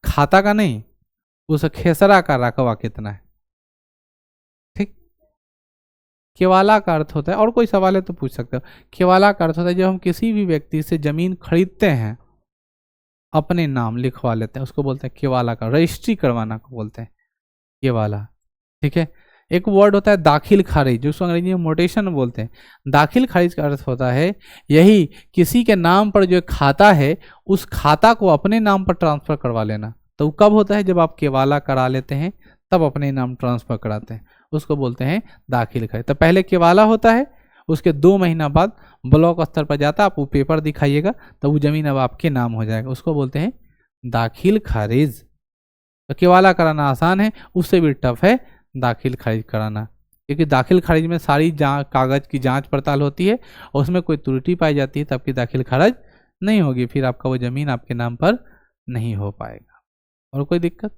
खाता का नहीं, उस खेसरा का रकबा कितना है। ठीक। केवाला का अर्थ होता है, और कोई सवाल है तो पूछ सकते हो। केवाला का अर्थ होता है जब हम किसी भी व्यक्ति से जमीन खरीदते हैं, अपने नाम लिखवा लेते हैं, उसको बोलते हैं केवाला का, रजिस्ट्री करवाना को बोलते हैं केवाला। ठीक है। एक वर्ड होता है दाखिल खारिज, जिसको अंग्रेजी में मोटेशन बोलते हैं। दाखिल खारिज का अर्थ होता है यही, किसी के नाम पर जो खाता है उस खाता को अपने नाम पर ट्रांसफर करवा लेना। तो कब होता है, जब आप केवाला करा लेते हैं तब अपने नाम ट्रांसफर कराते हैं, उसको बोलते हैं दाखिल खारिज। तो पहले केवाला होता है, उसके 2 महीना बाद ब्लॉक स्तर पर जाता है, आप वो पेपर दिखाइएगा तो वो जमीन अब आपके नाम हो जाएगा, उसको बोलते हैं दाखिल खारिज। तो केवाला कराना आसान है, उससे भी टफ है दाखिल खारिज कराना, क्योंकि दाखिल खारिज में सारी कागज की जांच पड़ताल होती है, और उसमें कोई त्रुटि पाई जाती है तो आपकी दाखिल खारिज नहीं होगी, फिर आपका वो जमीन आपके नाम पर नहीं हो पाएगा। और कोई दिक्कत।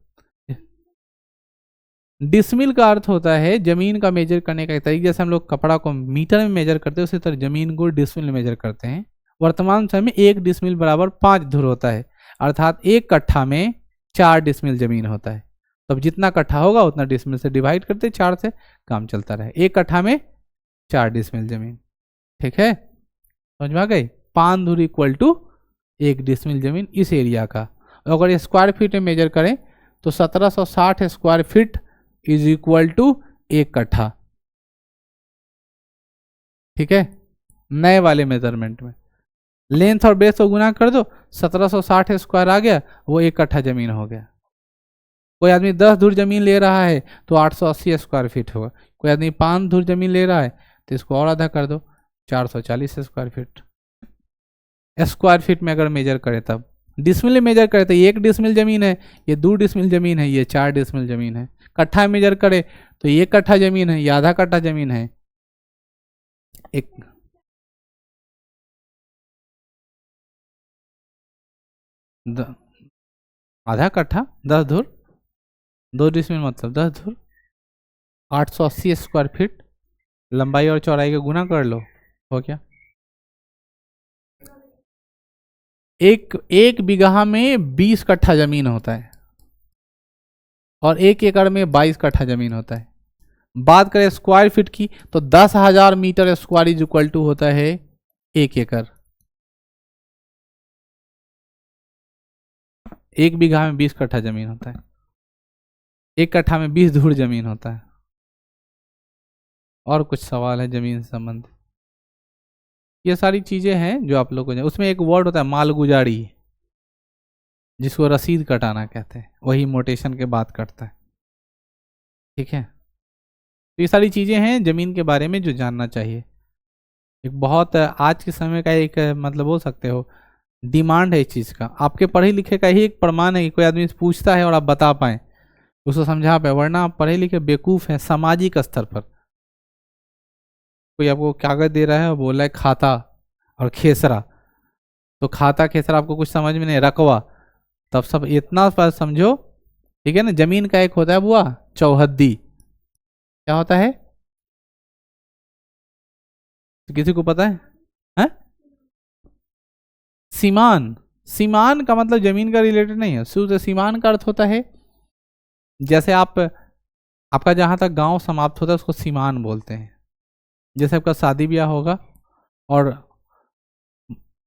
डिसमिल का अर्थ होता है जमीन का मेजर करने का एक तरीका, जैसे हम लोग कपड़ा को मीटर में मेजर करते हैं उसी तरह जमीन को डिसमिल में मेजर करते हैं। वर्तमान समय में 1 डिसमिल बराबर 5 धुर होता है, अर्थात 1 कट्ठा में 4 डिसमिल जमीन होता है। तब जितना कट्ठा होगा उतना डिसमिल से डिवाइड करते, 4 से काम चलता रहे। 1 कट्ठा में 4 डिसमिल जमीन। ठीक है, समझ में आ गई। 5 धुर इक्वल टू 1 डिसमिल जमीन इस एरिया का। अगर स्क्वायर फीट में मेजर करें तो 1760 square feet is equal to 1 कट्ठा, ठीक है, नए वाले मेजरमेंट में। लेंथ और बेस को गुना कर दो, 1760 स्क्वायर आ गया, वो 1 कट्ठा जमीन हो गया। कोई आदमी 10 धुर जमीन ले रहा है तो 880 स्क्वायर फीट होगा। कोई आदमी 5 धुर जमीन ले रहा है तो इसको और आधा कर दो, 440 स्क्वायर फीट। स्क्वायर फीट में अगर मेजर करें तब, डिसमिल में मेजर करें तो 1 डिसमिल जमीन है, ये 2 डिसमिल जमीन है, ये 4 डिसमिल जमीन है। कट्ठा मेजर करे तो 1 कट्ठा जमीन है, ये आधा कट्ठा जमीन है। एक आधा कट्ठा 10 धुर, 2 डिसमिल मतलब 10 धुर, 880 स्क्वायर फीट। लंबाई और चौड़ाई का गुना कर लो, हो गया। एक बीघा में 20 कट्ठा जमीन होता है और 1 एकड़ में 22 कट्ठा जमीन होता है। बात करें स्क्वायर फीट की तो 10,000 metre square is equal to होता है 1 एकड़। 1 बीघा में 20 कट्ठा जमीन होता है, 1 कट्ठा में 20 धुर जमीन होता है। और कुछ सवाल है जमीन से संबंधित? ये सारी चीजें हैं जो आप लोग को, उसमें एक वर्ड होता है मालगुजारी, जिसको रसीद कटाना कहते हैं, वही मोटेशन के बात करता है, ठीक है। तो ये सारी चीजें हैं जमीन के बारे में जो जानना चाहिए। एक बहुत आज के समय का एक मतलब बोल सकते हो डिमांड है इस चीज़ का। आपके पढ़े लिखे का ही एक प्रमाण है कि कोई आदमी पूछता है और आप बता पाए, उसको समझा पाए, वरना आप पढ़े लिखे बेवकूफ़ हैं सामाजिक स्तर पर। कोई आपको कागज दे रहा है और बोल रहा है खाता और खेसरा, तो खाता खेसरा आपको कुछ समझ में नहीं, रकवा, तब सब इतना पर समझो, ठीक है ना। जमीन का एक होता है बुआ चौहद्दी, क्या होता है, तो किसी को पता है? सीमान, सीमान का मतलब जमीन का रिलेटेड नहीं है, शुद्ध सीमान का अर्थ होता है जैसे आपका जहां तक गांव समाप्त होता है उसको सीमान बोलते हैं। जैसे आपका शादी ब्याह होगा और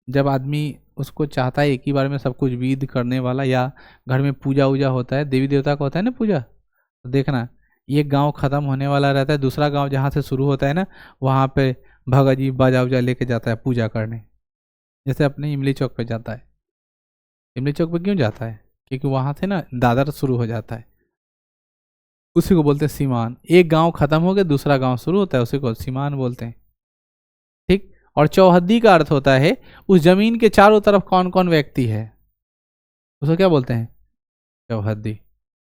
जब आदमी उसको चाहता है एक ही बार में सब कुछ विध करने वाला, या घर में पूजा वूजा होता है, देवी देवता का होता है ना पूजा, तो देखना ये गांव खत्म होने वाला रहता है, दूसरा गांव जहां से शुरू होता है ना, वहां पे भगत जी बाजा उजा लेके जाता है पूजा करने। जैसे अपने इमली चौक पे जाता है, इमली चौक पे क्यों जाता है, क्योंकि वहां से ना दादर शुरू हो जाता है, उसी को बोलते हैं सीमान। एक गांव खत्म हो गया दूसरा गांव शुरू होता है, उसी को सीमान बोलते हैं, ठीक। और चौहद्दी का अर्थ होता है उस जमीन के चारों तरफ कौन कौन व्यक्ति है, उसको क्या बोलते हैं, चौहद्दी।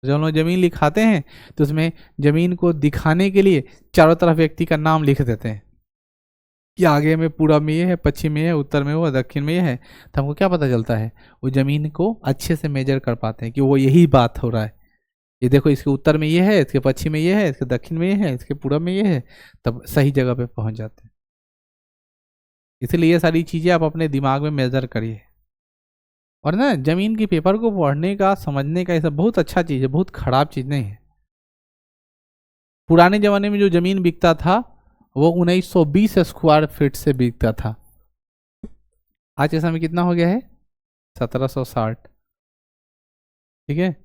जब हम लोग जमीन लिखाते हैं तो उसमें जमीन को दिखाने के लिए चारों तरफ व्यक्ति का नाम लिख देते हैं कि आगे में पूरब में ये है, पश्चिम में ये है, उत्तर में वो है, दक्षिण में ये है। तो हमको क्या पता चलता है, वो जमीन को अच्छे से मेजर कर पाते हैं कि वो यही बात हो रहा है, ये देखो इसके उत्तर में ये है, इसके पश्चिम में ये है, इसके दक्षिण में ये है, इसके पूरब में ये है, तब सही जगह पे पहुंच जाते हैं। इसलिए ये सारी चीज़ें आप अपने दिमाग में मेजर करिए। और ना जमीन की पेपर को पढ़ने का समझने का ये सब बहुत अच्छा चीज़ है, बहुत खराब चीज़ नहीं है। पुराने ज़माने में जो ज़मीन बिकता था वो 1920 स्क्वायर फीट से बिकता था, आज के समय कितना हो गया है, 1760, ठीक है।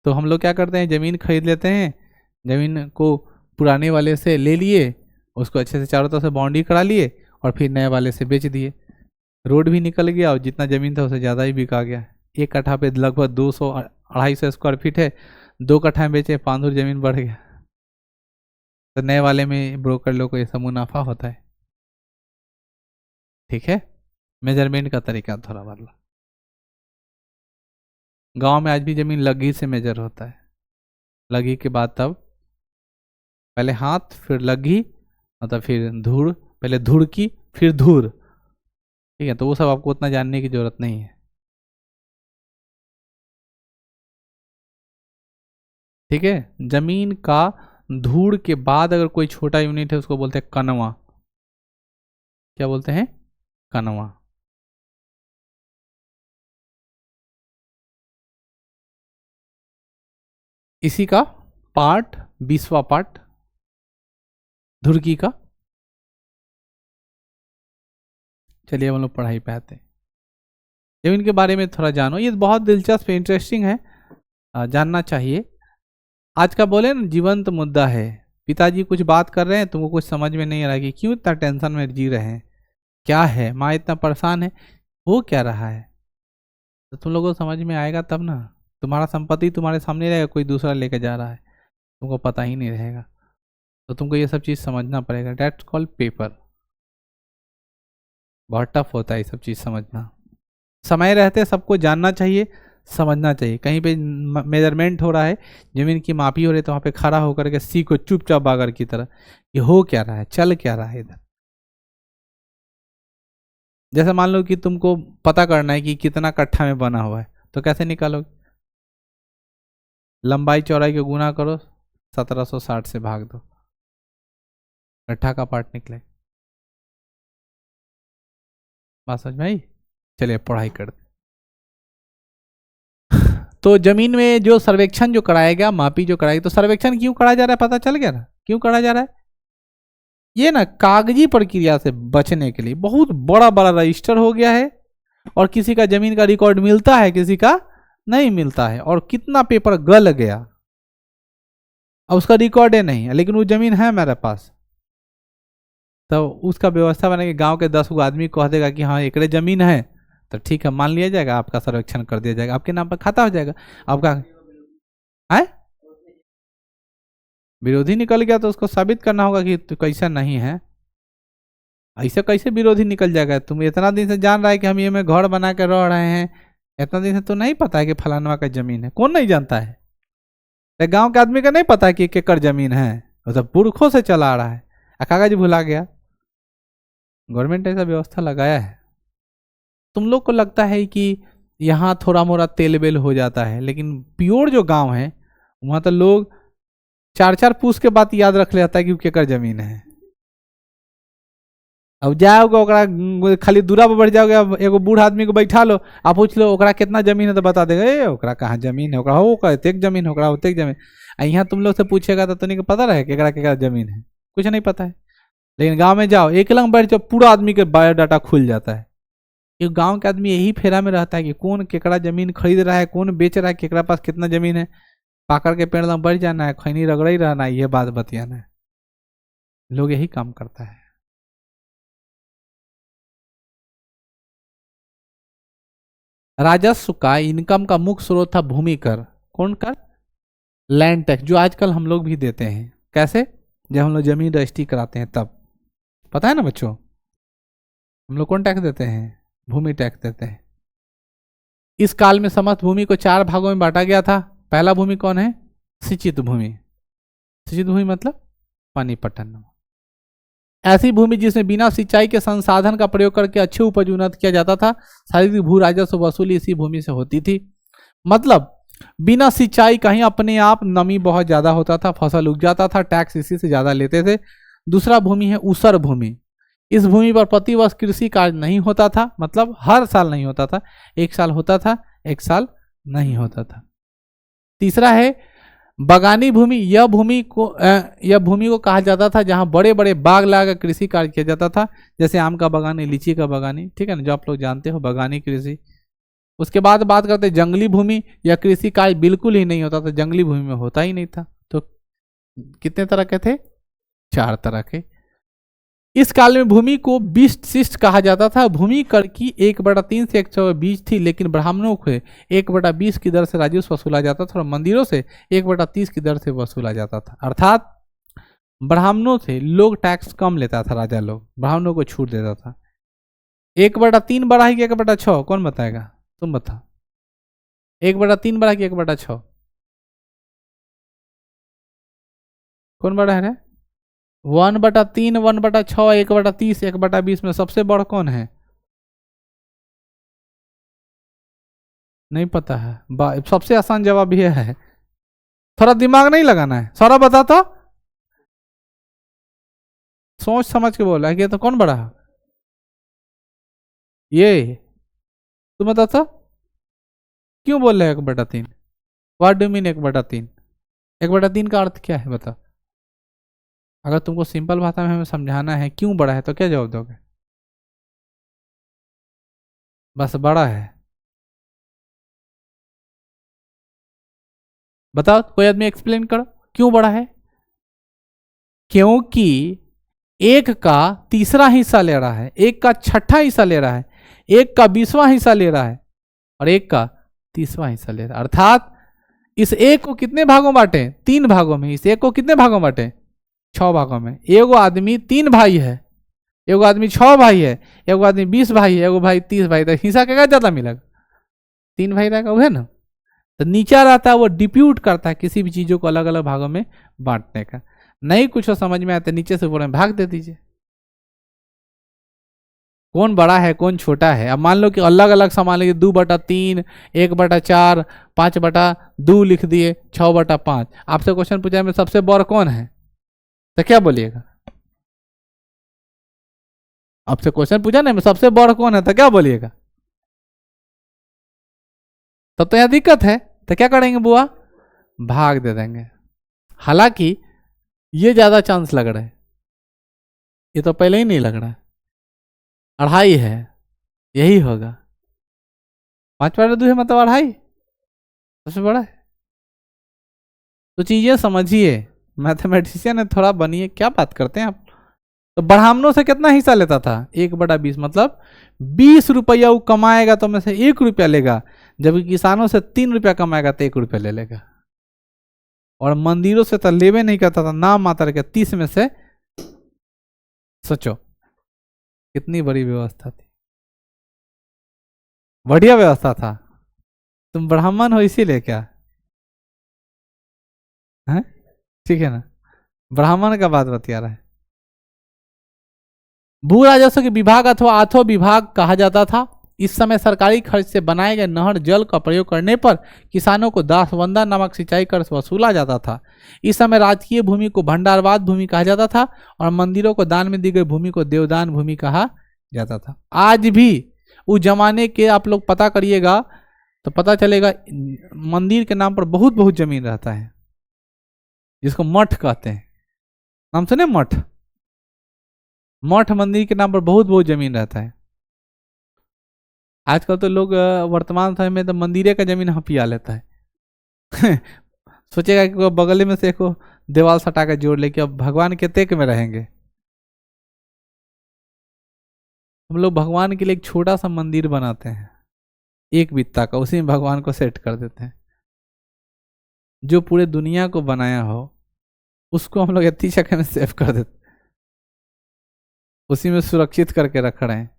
तो हम लोग क्या करते हैं, ज़मीन खरीद लेते हैं, ज़मीन को पुराने वाले से ले लिए, उसको अच्छे से चारों तरफ से बाउंड्री करा लिए और फिर नए वाले से बेच दिए, रोड भी निकल गया और जितना ज़मीन था उससे ज़्यादा ही बिका गया। 1 कट्ठा पे लगभग 200-250 स्क्वायर फीट है, 2 कट्ठा में बेचे, 5 धुर जमीन बढ़ गया। तो नए वाले में ब्रोकर लोग को ये सब मुनाफा होता है, ठीक है। मेजरमेंट का तरीका थोड़ा बदला। गांव में आज भी जमीन लगी से मेजर होता है, लगी के बाद तब पहले हाथ फिर लगी, मतलब फिर धूड़, पहले धूड़ की फिर धूर, ठीक है। तो वो सब आपको उतना जानने की जरूरत नहीं है, ठीक है। जमीन का धूड़ के बाद अगर कोई छोटा यूनिट है उसको बोलते हैं कनवा, क्या बोलते हैं, कनवा। इसी का पार्ट 20वां पार्ट धुरकी का। चलिए हम लोग पढ़ाई पे आते हैं। जमीन के बारे में थोड़ा जानो, ये बहुत दिलचस्प इंटरेस्टिंग है, जानना चाहिए। आज का बोले ना जीवंत मुद्दा है, पिताजी कुछ बात कर रहे हैं, तुमको कुछ समझ में नहीं आ रहा कि क्यों इतना टेंशन में जी रहे हैं, क्या है, माँ इतना परेशान है, हो क्या रहा है। तो तुम लोगों को समझ में आएगा तब ना। तुम्हारा संपत्ति तुम्हारे सामने रहेगा, कोई दूसरा लेके जा रहा है, तुमको पता ही नहीं रहेगा। तो तुमको ये सब चीज़ समझना पड़ेगा। Dates called paper. बहुत टफ होता है ये सब चीज़ समझना। समय रहते सबको जानना चाहिए, समझना चाहिए। कहीं पे मेजरमेंट हो रहा है, जमीन की मापी हो रही है, तो वहाँ पे खड़ा होकर के सीखो चुपचाप बागर की तरह कि हो क्या रहा है, चल क्या रहा है इधर। जैसे मान लो कि तुमको पता करना है कि कितना कट्ठा में बना हुआ है, तो कैसे निकालोगे? लंबाई चौड़ाई को गुना करो, 1760 से भाग दो, कट्ठा का पार्ट निकले। बात समझ में आई? चलिए पढ़ाई करते। तो जमीन में जो सर्वेक्षण जो कराया गया, मापी जो कराई, तो सर्वेक्षण क्यों कराया जा रहा है, पता चल गया ना क्यों कराया जा रहा है? ये ना कागजी प्रक्रिया से बचने के लिए। बहुत बड़ा बड़ा रजिस्टर हो गया है, और किसी का जमीन का रिकॉर्ड मिलता है, किसी का नहीं मिलता है, और कितना पेपर गल गया, अब उसका रिकॉर्ड नहीं है, लेकिन वो जमीन है मेरे पास। तो उसका व्यवस्था बनेगी, गांव के 10 आदमी कह देगा कि हाँ एकड़े जमीन है, तो ठीक है मान लिया जाएगा, आपका सर्वेक्षण कर दिया जाएगा, आपके नाम पर खाता हो जाएगा आपका। है विरोधी निकल गया तो उसको साबित करना होगा कि तो कैसा नहीं है। ऐसे कैसे विरोधी निकल जाएगा? तुम इतना दिन से जान रहा है कि हम ये में घर बना के रह रहे हैं, इतना दिन से तो नहीं पता है कि फलानवा का जमीन है? कौन नहीं जानता है? गांव के आदमी का नहीं पता है कि एक एकड़ जमीन है? वो तो पुरखों से चला आ रहा है, कागज भुला गया। गवर्नमेंट ऐसा व्यवस्था लगाया है। तुम लोग को लगता है कि यहाँ थोड़ा मोड़ा तेल बेल हो जाता है, लेकिन प्योर जो गांव है वहां तो लोग 4 4 पूछ के बात याद रख लेता है कि केकर जमीन है। अब जाओगे ओकरा खाली दूरा पर बैठ जाओगे, अब एगो बूढ़ आदमी को बैठा लो, आप पूछ लो ओकरा कितना जमीन है, तो बता देगा ए ओकरा कहाँ जमीन है, ओकरा हो एतेक जमीन, ओकरा ओतेक जमीन। यहाँ तुम लोग से पूछेगा तो नहीं पता रहे केकरा केकरा जमीन है, कुछ नहीं पता है। लेकिन गाँव में जाओ, एक लंग बैठ जाओ, पूरा आदमी के बायोडाटा खुल जाता है। क्योंकि गांव के आदमी यही फेरा में रहता है कि कौन केकड़ा जमीन खरीद रहा है, कौन बेच रहा है, केकड़ा पास कितना जमीन है। पाकड़ के पेड़ में बढ़ जाना है, खैनी रगड़ा ही रहना है, ये बात बतियाना है। लोग यही काम करता है। राजस्व का, इनकम का मुख्य स्रोत था भूमि कर। कौन कर? लैंड टैक्स, जो आजकल हम लोग भी देते हैं। कैसे? जब हम लोग जमीन रजिस्ट्री कराते हैं तब। पता है ना बच्चों, हम लोग कौन टैक्स देते हैं? भूमि टैक्स देते हैं। इस काल में समस्त भूमि को 4 भागों में बांटा गया था। पहला भूमि कौन है? सिंचित भूमि। सिंचित भूमि मतलब पानी पटन, ऐसी भूमि जिसमें बिना सिंचाई के संसाधन का प्रयोग करके अच्छी उपज उन्नत किया जाता था। शारीरिक भू राजस्व वसूली इसी भूमि से होती थी। मतलब बिना सिंचाई, कहीं अपने आप नमी बहुत ज्यादा होता था, फसल उग जाता था, टैक्स इसी से ज्यादा लेते थे। दूसरा भूमि है ऊसर भूमि। इस भूमि पर प्रतिवर्ष कृषि कार्य नहीं होता था, मतलब हर साल नहीं होता था, एक साल होता था, एक साल नहीं होता था। तीसरा है बागानी भूमि। यह भूमि को कहा जाता था जहां बड़े बड़े बाग लगाकर कृषि कार्य किया जाता था, जैसे आम का बागानी, लीची का बागानी, ठीक है ना, जो आप लोग जानते हो बागानी कृषि। उसके बाद बात करते हैं जंगली भूमि। यह कृषि कार्य बिल्कुल ही नहीं होता था, जंगली भूमि में होता ही नहीं था। तो कितने तरह के थे? 4 तरह के। इस काल में भूमि को विशिष्ट कहा जाता था। भूमि कर की 1/3 से 120 थी, लेकिन ब्राह्मणों को 1/20 की दर से राजस्व वसूला जाता था, और मंदिरों से 1/30 की दर से वसूला जाता था। अर्थात ब्राह्मणों से लोग टैक्स कम लेता था, राजा लोग ब्राह्मणों को छूट देता था। 1/3 बढ़ा कि 1/6? कौन बताएगा? तुम बता। 1/3 बढ़ा कि 1/6? कौन बड़ा है? 1/3, 1/6, 1/30, 1/20 में सबसे बड़ा कौन है? नहीं पता है। सबसे आसान जवाब ये है, थोड़ा दिमाग नहीं लगाना है। सारा बता तो, सोच समझ के बोला है कि तो कौन बड़ा है? ये तुम बता तो, क्यों बोल रहे 1/3? What do mean 1/3? 1/3 का अर्थ क्या है बता। अगर तुमको सिंपल भाषा में हमें समझाना है क्यों बड़ा है, तो क्या जवाब दोगे? बस बड़ा है। बताओ, कोई आदमी एक्सप्लेन करो क्यों बड़ा है। क्योंकि एक का तीसरा हिस्सा ले रहा है, एक का छठा हिस्सा ले रहा है, एक का 20वां हिस्सा ले रहा है और एक का 30वां हिस्सा ले रहा है। अर्थात इस एक को कितने भागों बांटे? 3 भागों में। इस एक को कितने भागों बांटे? 6 भागों में। एगो आदमी 3 भाई है, एगो आदमी 6 भाई है, एगो आदमी 20 भाई है, एगो भाई 30 भाई। तो हिस्सा क्या ज्यादा मिलेगा? 3 भाई रहेगा, वो है ना। तो नीचा रहता है वो डिप्यूट करता है किसी भी चीजों को अलग अलग भागों में बांटने का। नहीं कुछ समझ में आता नीचे से बोले भाग दे दीजिए। कौन बड़ा है कौन छोटा है? अब मान लो कि अलग अलग सामान लिखे 2/3, 1/4, 5/2 लिख दिए, 6/5। आपसे क्वेश्चन पूछा में सबसे बड़ कौन है, तो क्या बोलिएगा? आपसे क्वेश्चन पूछा ना सबसे बड़ कौन है, तो क्या बोलिएगा? तब तो यहां दिक्कत है। तो क्या करेंगे बुआ? भाग दे देंगे। हालांकि ये ज्यादा चांस लग रहा है, ये तो पहले ही नहीं लग रहा है। 2.5 है, यही होगा। 5/2 है मतलब 2.5 सबसे बड़ा है। तो चीजें समझिए, मैथमेटिशियन है थोड़ा बनिए, क्या बात करते हैं आप। तो ब्राह्मणों से कितना हिस्सा लेता था? 1/20, मतलब 20 रुपया वो कमाएगा तो में से 1 रुपया लेगा, जबकि किसानों से 3 रुपया कमाएगा तो 1 रुपया ले लेगा। और मंदिरों से तो लेवे नहीं करता था, नाम मात्र के 30 में से। सोचो कितनी बड़ी व्यवस्था थी, बढ़िया व्यवस्था था। तुम ब्राह्मण हो इसीलिए क्या है? ठीक है ना, ब्राह्मण का बात बतिया रहा है। भू राजस्व के विभाग अथवा आठो विभाग कहा जाता था। इस समय सरकारी खर्च से बनाए गए नहर जल का प्रयोग करने पर किसानों को दासवंदा नामक सिंचाई कर वसूला जाता था। इस समय राजकीय भूमि को भंडारवाद भूमि कहा जाता था और मंदिरों को दान में दी गई भूमि को देवदान भूमि कहा जाता था। आज भी उस जमाने के आप लोग पता करिएगा तो पता चलेगा, मंदिर के नाम पर बहुत बहुत जमीन रहता है, जिसको मठ कहते हैं। नाम सुने मठ? मठ मंदिर के नाम पर बहुत बहुत जमीन रहता है। आजकल तो लोग वर्तमान समय में तो मंदिर का जमीन हपिया लेता है। सोचेगा कि वो बगल में से को दीवार सटा कर जोड़ ले कि अब भगवान के तेक में रहेंगे। हम लोग भगवान के लिए एक छोटा सा मंदिर बनाते हैं, 1 बित्ता का, उसी में भगवान को सेट कर देते हैं। जो पूरे दुनिया को बनाया हो उसको हम लोग इतनी जगह में सेव कर देते, उसी में सुरक्षित करके रख रहे हैं।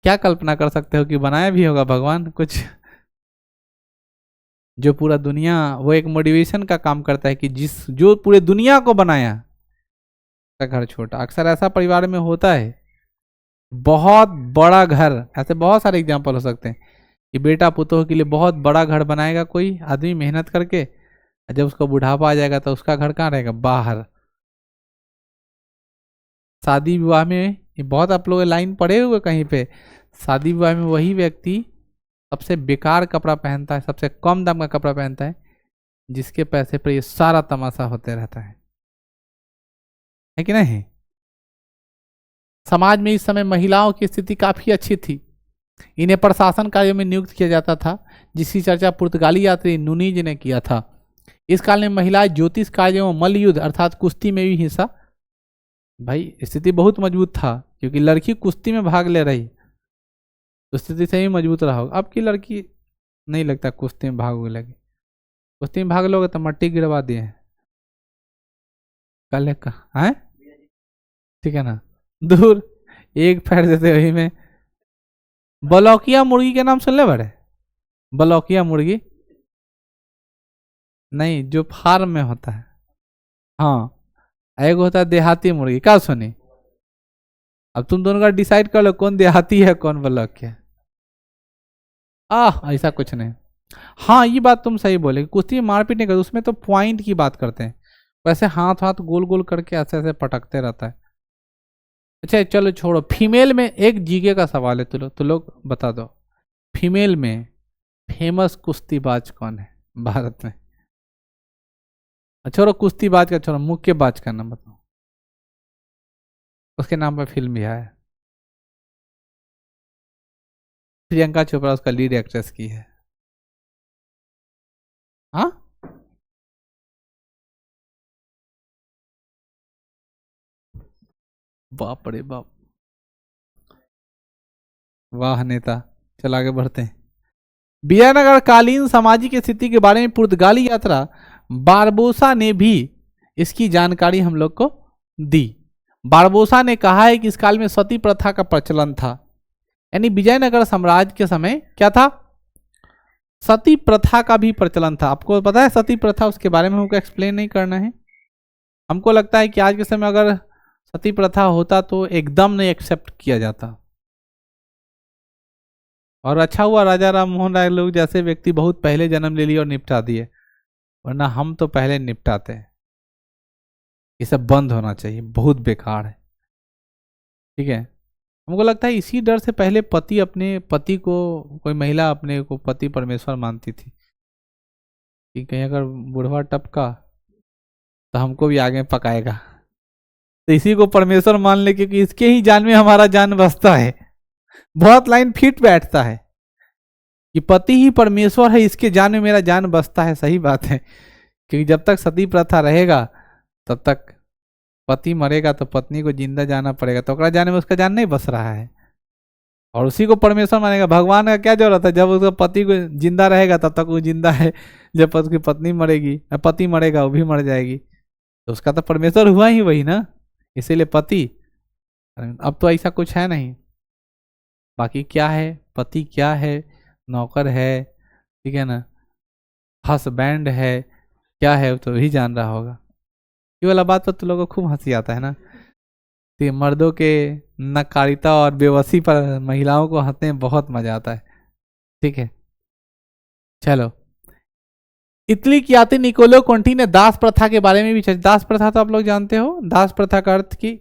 क्या कल्पना कर सकते हो कि बनाया भी होगा भगवान कुछ? जो पूरा दुनिया, वो एक मोटिवेशन का काम करता है कि जो पूरे दुनिया को बनाया का घर छोटा। अक्सर ऐसा परिवार में होता है, बहुत बड़ा घर, ऐसे बहुत सारे एग्जांपल हो सकते हैं कि बेटा पुतोह के लिए बहुत बड़ा घर बनाएगा कोई आदमी मेहनत करके, जब उसका बुढ़ापा आ जाएगा तो उसका घर कहाँ रहेगा? बाहर। शादी विवाह में ये बहुत आप लोग लाइन पढ़े हुए कहीं पे, शादी विवाह में वही व्यक्ति सबसे बेकार कपड़ा पहनता है, सबसे कम दाम का कपड़ा पहनता है, जिसके पैसे पर ये सारा तमाशा होते रहता है कि नहीं? समाज में इस समय महिलाओं की स्थिति काफी अच्छी थी। इन्हें प्रशासन कार्यों में नियुक्त किया जाता था, जिसकी चर्चा पुर्तगाली यात्री नुनीज ने किया था। इस काल में महिलाएं ज्योतिष कार्य एवं मल्लयुद्ध अर्थात कुश्ती में भी हिस्सा, भाई स्थिति बहुत मजबूत था क्योंकि लड़की कुश्ती में भाग ले रही, तो स्थिति से ही मजबूत रहा होगा। अब की लड़की नहीं लगता कुश्ती में भाग लगे, कुश्ती में भाग लोगे तो मट्टी गिरवा दिए कल का है, ठीक है ना, दूर एक पैर देते वही में। बलौकिया मुर्गी के नाम सुन ले बड़े? बलौकिया मुर्गी नहीं, जो फार्म में होता है। हाँ, एक होता है देहाती मुर्गी, क्या सुनी? अब तुम दोनों का डिसाइड कर लो कौन देहाती है कौन बलौकिया। ऐसा कुछ नहीं। हाँ ये बात तुम सही बोले, कुश्ती में मारपीट नहीं करते, उसमें तो पॉइंट की बात करते हैं, वैसे हाथ हाथ गोल गोल करके ऐसे ऐसे पटकते रहता है। अच्छा चलो छोड़ो, फीमेल में एक जीके का सवाल है, तो लोग बता दो, फीमेल में फेमस कुश्तीबाज कौन है भारत में? छोड़ो कुश्तीबाज का, छोड़ो मुक्केबाज का नाम बताओ, उसके नाम पर फिल्म भी है, प्रियंका चोपड़ा उसका लीड एक्ट्रेस की है। हाँ बाप रे बाप, वाह नेता। चल आगे बढ़ते हैं। विजयनगर कालीन सामाजिक स्थिति के बारे में पुर्तगाली यात्रा बारबोसा ने भी इसकी जानकारी हम लोग को दी। बारबोसा ने कहा है कि इस काल में सती प्रथा का प्रचलन था, यानी विजयनगर साम्राज्य के समय क्या था, सती प्रथा का भी प्रचलन था। आपको पता है सती प्रथा, उसके बारे में हमको एक्सप्लेन नहीं करना है। हमको लगता है कि आज के समय अगर सती प्रथा होता तो एकदम नहीं एक्सेप्ट किया जाता, और अच्छा हुआ राजा राम मोहन राय लोग जैसे व्यक्ति बहुत पहले जन्म ले लिए और निपटा दिए, वरना हम तो पहले निपटाते हैं। ये सब बंद होना चाहिए, बहुत बेकार है। ठीक है, हमको लगता है इसी डर से पहले पति अपने पति को, कोई महिला अपने को पति परमेश्वर मानती थी कि कहीं अगर बुढ़वा टपका तो हमको भी आगे पकाएगा, तो इसी को परमेश्वर मान ले, क्योंकि इसके ही जान में हमारा जान बसता है। बहुत लाइन फिट बैठता है कि पति ही परमेश्वर है, इसके जान में मेरा जान बसता है। सही बात है, क्योंकि जब तक सती प्रथा रहेगा तब तक पति मरेगा तो पत्नी को जिंदा जाना पड़ेगा, तो जाने में उसका जान नहीं बस रहा है, और उसी को परमेश्वर मानेगा। भगवान का क्या जरूरत है, जब उसका पति को जिंदा रहेगा तब तक वो जिंदा है, जब उसकी पत्नी मरेगी, पति मरेगा वो भी मर जाएगी, तो उसका तो परमेश्वर हुआ ही वही ना, इसीलिए पति। अब तो ऐसा कुछ है नहीं, बाकी क्या है, पति क्या है, नौकर है, ठीक है ना, हस्बैंड है, क्या है तो ही जान रहा होगा। ये वाला बात पर तो लोगों को खूब हंसी आता है ना, तो मर्दों के नकारिता और बेबसी पर महिलाओं को हंसने में बहुत मजा आता है। ठीक है, चलो। इटली की आती निकोलो कोंटी ने दास प्रथा के बारे में भी दास प्रथा तो आप लोग जानते हो, दास प्रथा का अर्थ की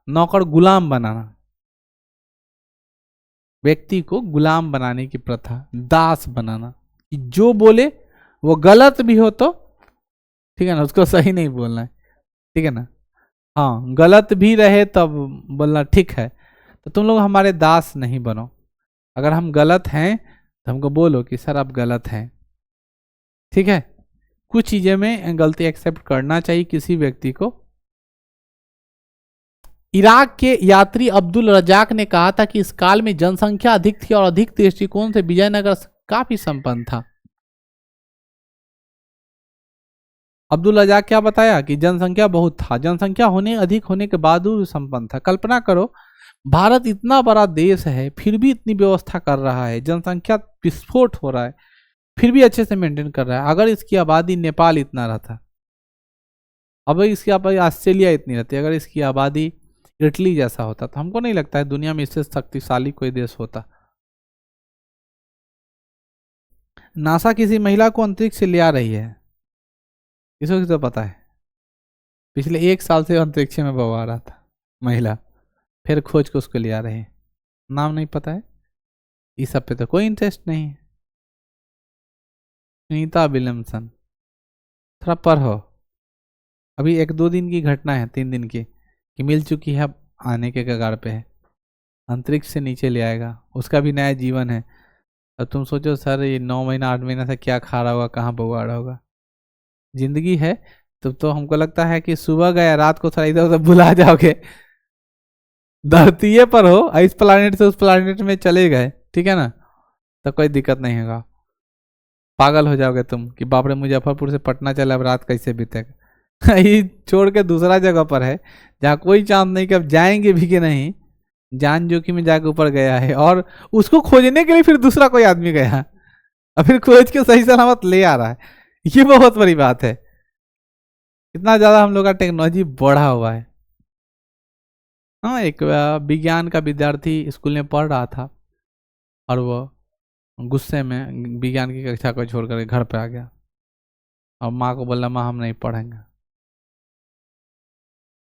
नौकर गुलाम बनाना, व्यक्ति को गुलाम बनाने की प्रथा, दास बनाना, कि जो बोले वो गलत भी हो तो ठीक है ना, उसको सही नहीं बोलना है, ठीक है ना, हाँ गलत भी रहे तब बोलना ठीक है, तो तुम लोग हमारे दास नहीं बनो। अगर हम गलत हैं तो हमको बोलो कि सर आप गलत हैं, ठीक है। कुछ चीजें में गलती एक्सेप्ट करना चाहिए किसी व्यक्ति को। इराक के यात्री अब्दुल रजाक ने कहा था कि इस काल में जनसंख्या अधिक थी और अधिक दृष्टिकोण से विजयनगर काफी संपन्न था। अब्दुल रजाक क्या बताया कि जनसंख्या बहुत था, जनसंख्या अधिक होने के बाद भी संपन्न था। कल्पना करो, भारत इतना बड़ा देश है फिर भी इतनी व्यवस्था कर रहा है, जनसंख्या विस्फोट हो रहा है फिर भी अच्छे से मेंटेन कर रहा है। अगर इसकी आबादी नेपाल इतना रहता, अब इसकी आबादी ऑस्ट्रेलिया इतनी रहती, अगर इसकी आबादी इटली जैसा होता, तो हमको नहीं लगता है दुनिया में इससे शक्तिशाली कोई देश होता। नासा किसी महिला को अंतरिक्ष से ले आ रही है, किसी तो पता है, पिछले 1 साल से अंतरिक्ष में बवा रहा था महिला, फिर खोज के उसको ले आ रहे हैं, नाम नहीं पता है, इस सब पे तो कोई इंटरेस्ट नहीं है। सुनीता विलियमसन, थोड़ा पढ़ो, अभी 1-2 दिन की घटना है, 3 दिन की, कि मिल चुकी है, आने के कगार पे है, अंतरिक्ष से नीचे ले आएगा, उसका भी नया जीवन है। अब तुम सोचो सर ये 9 महीना 8 महीना से क्या खा रहा होगा, कहाँ बउआ रहा होगा, जिंदगी है। तो हमको लगता है कि सुबह गया रात को थोड़ा इधर उधर भुला जाओगे, धरती पर हो, इस प्लानिट से उस प्लानिट में चले गए, ठीक है ना, तो कोई दिक्कत नहीं होगा। पागल हो जाओगे तुम कि बाप रे मुजफ्फरपुर से पटना चले, अब रात कैसे बीतेगा। ये छोड़ के दूसरा जगह पर है जहाँ कोई चांस नहीं कि अब जाएंगे भी कि नहीं, जान जोखिम में जाके ऊपर गया है, और उसको खोजने के लिए फिर दूसरा कोई आदमी गया और फिर खोज के सही सलामत ले आ रहा है। ये बहुत बड़ी बात है, इतना ज्यादा हम लोग का टेक्नोलॉजी बढ़ा हुआ है। हाँ, एक विज्ञान का विद्यार्थी स्कूल में पढ़ रहा था और वो गुस्से में विज्ञान की कक्षा को छोड़कर घर पे आ गया और माँ को बोला माँ हम नहीं पढ़ेंगे।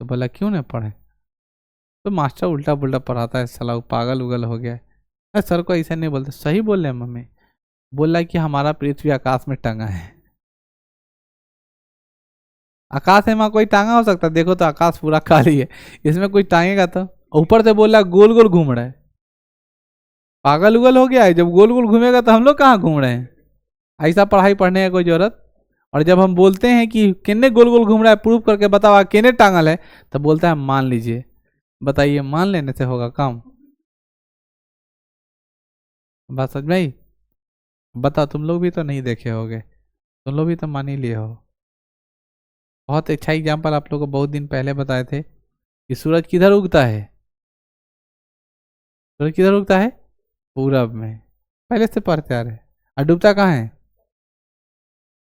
तो बोला क्यों नहीं पढ़े, तो मास्टर उल्टा पुल्टा पढ़ाता है, साला पागल उगल हो गया है। सर को ऐसे नहीं बोलते, सही बोल रहे मम्मी, बोला कि हमारा पृथ्वी आकाश में टंगा है। आकाश में कोई टांगा हो सकता, देखो तो आकाश पूरा खाली है, इसमें कोई टांगेगा तो। ऊपर से बोला गोल गोल घूम रहा है, पागल उगल हो गया है, जब गोल गोल घूमेगा तो हम लोग कहाँ घूम रहे हैं। ऐसा पढ़ाई पढ़ने की कोई जरूरत। और जब हम बोलते हैं कि किन्ने गोल गोल घूम रहा है प्रूव करके बताओ, किन्ने टांगल है, तो बोलता है मान लीजिए। बताइए, मान लेने से होगा काम? बात समझ में आई? बताओ, तुम लोग भी तो नहीं देखे होगे, तुम लोग भी तो मान ही लिए हो। बहुत अच्छा एग्जाम्पल आप लोग को बहुत दिन पहले बताए थे कि सूरज किधर उगता है? सूरज किधर उगता है? पूरब में, पहले से पढ़ते आ रहे। और डूबता कहाँ है?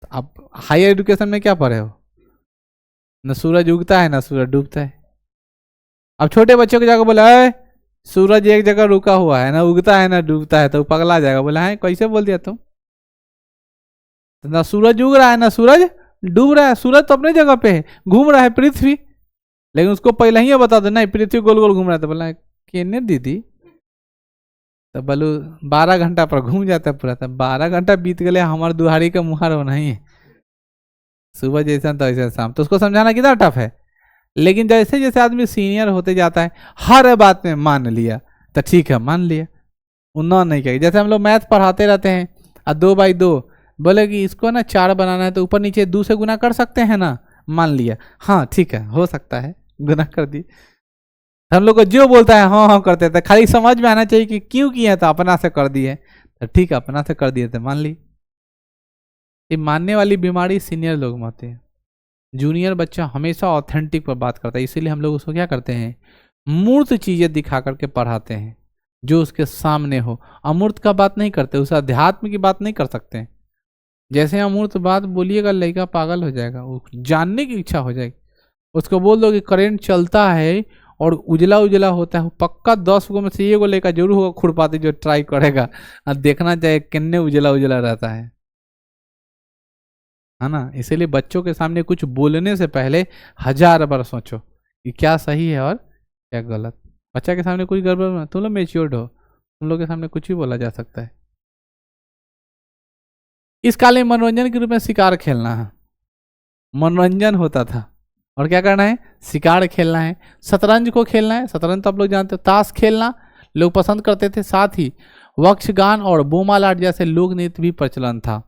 तो आप हायर एजुकेशन में क्या पढ़े हो? न सूरज उगता है ना सूरज डूबता है। अब छोटे बच्चों को जाकर बोला है सूरज एक जगह रुका हुआ है, ना उगता है ना डूबता है, तो पगला जाएगा। बोला है कैसे बोल दिया तुम? तो ना सूरज उग रहा है ना सूरज डूब रहा है। सूरज तो अपने जगह पे है, घूम रहा है पृथ्वी, लेकिन उसको पहले ही बता दो नहीं पृथ्वी गोल गोल घूम रहा है। तो बोला केने दीदी, तो बोलू 12 घंटा पर घूम जाता है पूरा। तो 12 घंटा बीत गए हमारे दुहारी का मुहार होना ही है, सुबह जैसा तो ऐसा शाम। तो उसको समझाना कितना टफ है। लेकिन जैसे जैसे आदमी सीनियर होते जाता है, हर बात में मान लिया, तो ठीक है मान लिया, उन्ना नहीं करेगी। जैसे हम लोग मैथ पढ़ाते रहते हैं और 2/2 बोले कि इसको ना 4 बनाना है, तो ऊपर नीचे 2 से गुना कर सकते हैं ना, मान लिया, हाँ ठीक है हो सकता है, गुना कर दी। हम लोग को जो बोलता है हाँ हाँ करते थे, खाली समझ में आना चाहिए कि क्यों किया, तो अपना से कर दिए, तो ठीक है अपना से कर दिए थे मान ली। ये मानने वाली बीमारी सीनियर लोग में होती है। जूनियर बच्चा हमेशा ऑथेंटिक पर बात करता है, इसीलिए हम लोग उसको क्या करते हैं, मूर्त चीजें दिखा करके पढ़ाते हैं जो उसके सामने हो। अमूर्त का बात नहीं करते, उस अध्यात्म की बात नहीं कर सकते। जैसे अमूर्त बात बोलिएगा लड़का पागल हो जाएगा, वो जानने की इच्छा हो जाएगी। उसको बोल दो कि करंट चलता है और उजला उजला होता है, पक्का 10 गो में से एक गो लेकर जरूर होगा खुरपाती जो ट्राई करेगा और देखना चाहिए किन्ने उजला उजला रहता है ना। इसीलिए बच्चों के सामने कुछ बोलने से पहले 1000 बार सोचो कि क्या सही है और क्या गलत। बच्चा के सामने कुछ गड़बड़ ना, तुम लोग मेच्योर्ड हो, तुम लोग के सामने कुछ भी बोला जा सकता है। इस काल में मनोरंजन के रूप में शिकार खेलना है, मनोरंजन होता था। और क्या करना है, शिकार खेलना है, शतरंज को खेलना है। शतरंज तो आप लोग जानते हो, ताश खेलना लोग पसंद करते थे। साथ ही वक्षगान और बोमालाट जैसे लोक नृत्य भी प्रचलन था।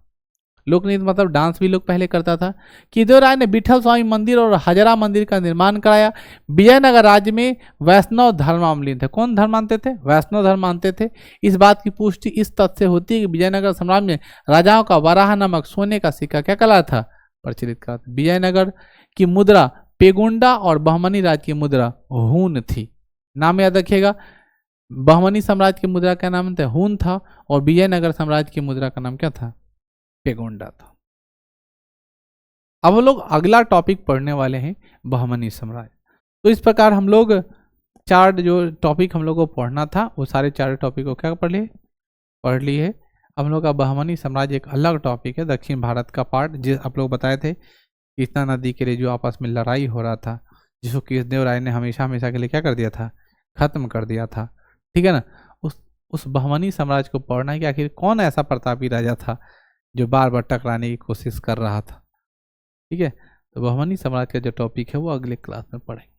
लोक नृत्य मतलब डांस भी लोग पहले करता था। किदोराय ने विठल स्वामी मंदिर और हजरा मंदिर का निर्माण कराया। विजयनगर राज्य में वैष्णव धर्मावलंबी थे। कौन धर्म मानते थे? वैष्णव धर्म मानते थे। इस बात की पुष्टि इस तथ्य से होती है कि विजयनगर साम्राज्य में राजाओं का वराह नामक सोने का सिक्का क्या कला था, प्रचलित करा था। विजयनगर की मुद्रा पेगोंडा और बहमनी राज्य की मुद्रा हून थी। नाम याद रखिएगा, बहमनी साम्राज्य की मुद्रा का नाम था हून था और विजयनगर साम्राज्य की मुद्रा का नाम क्या था, पेगोंडा था। अब हम लोग अगला टॉपिक पढ़ने वाले हैं बहमनी साम्राज्य। तो इस प्रकार हम लोग 4 जो टॉपिक हम लोग को पढ़ना था वो सारे 4 टॉपिक को क्या पढ़ लिए। अब हम लोग का बहमनी साम्राज्य एक अलग टॉपिक है, दक्षिण भारत का पार्ट। जिस आप लोग बताए थे कृष्णा नदी के लिए जो आपस में लड़ाई हो रहा था, जिसको कृष्णदेवराय ने हमेशा हमेशा के लिए क्या कर दिया था, खत्म कर दिया था। ठीक है ना। उस बहमनी साम्राज्य को पढ़ना है कि आखिर कौन ऐसा प्रतापी राजा था जो बार बार टकराने की कोशिश कर रहा था। ठीक है, तो बहमनी साम्राज्य का जो टॉपिक है वो अगले क्लास में पढ़ेंगे।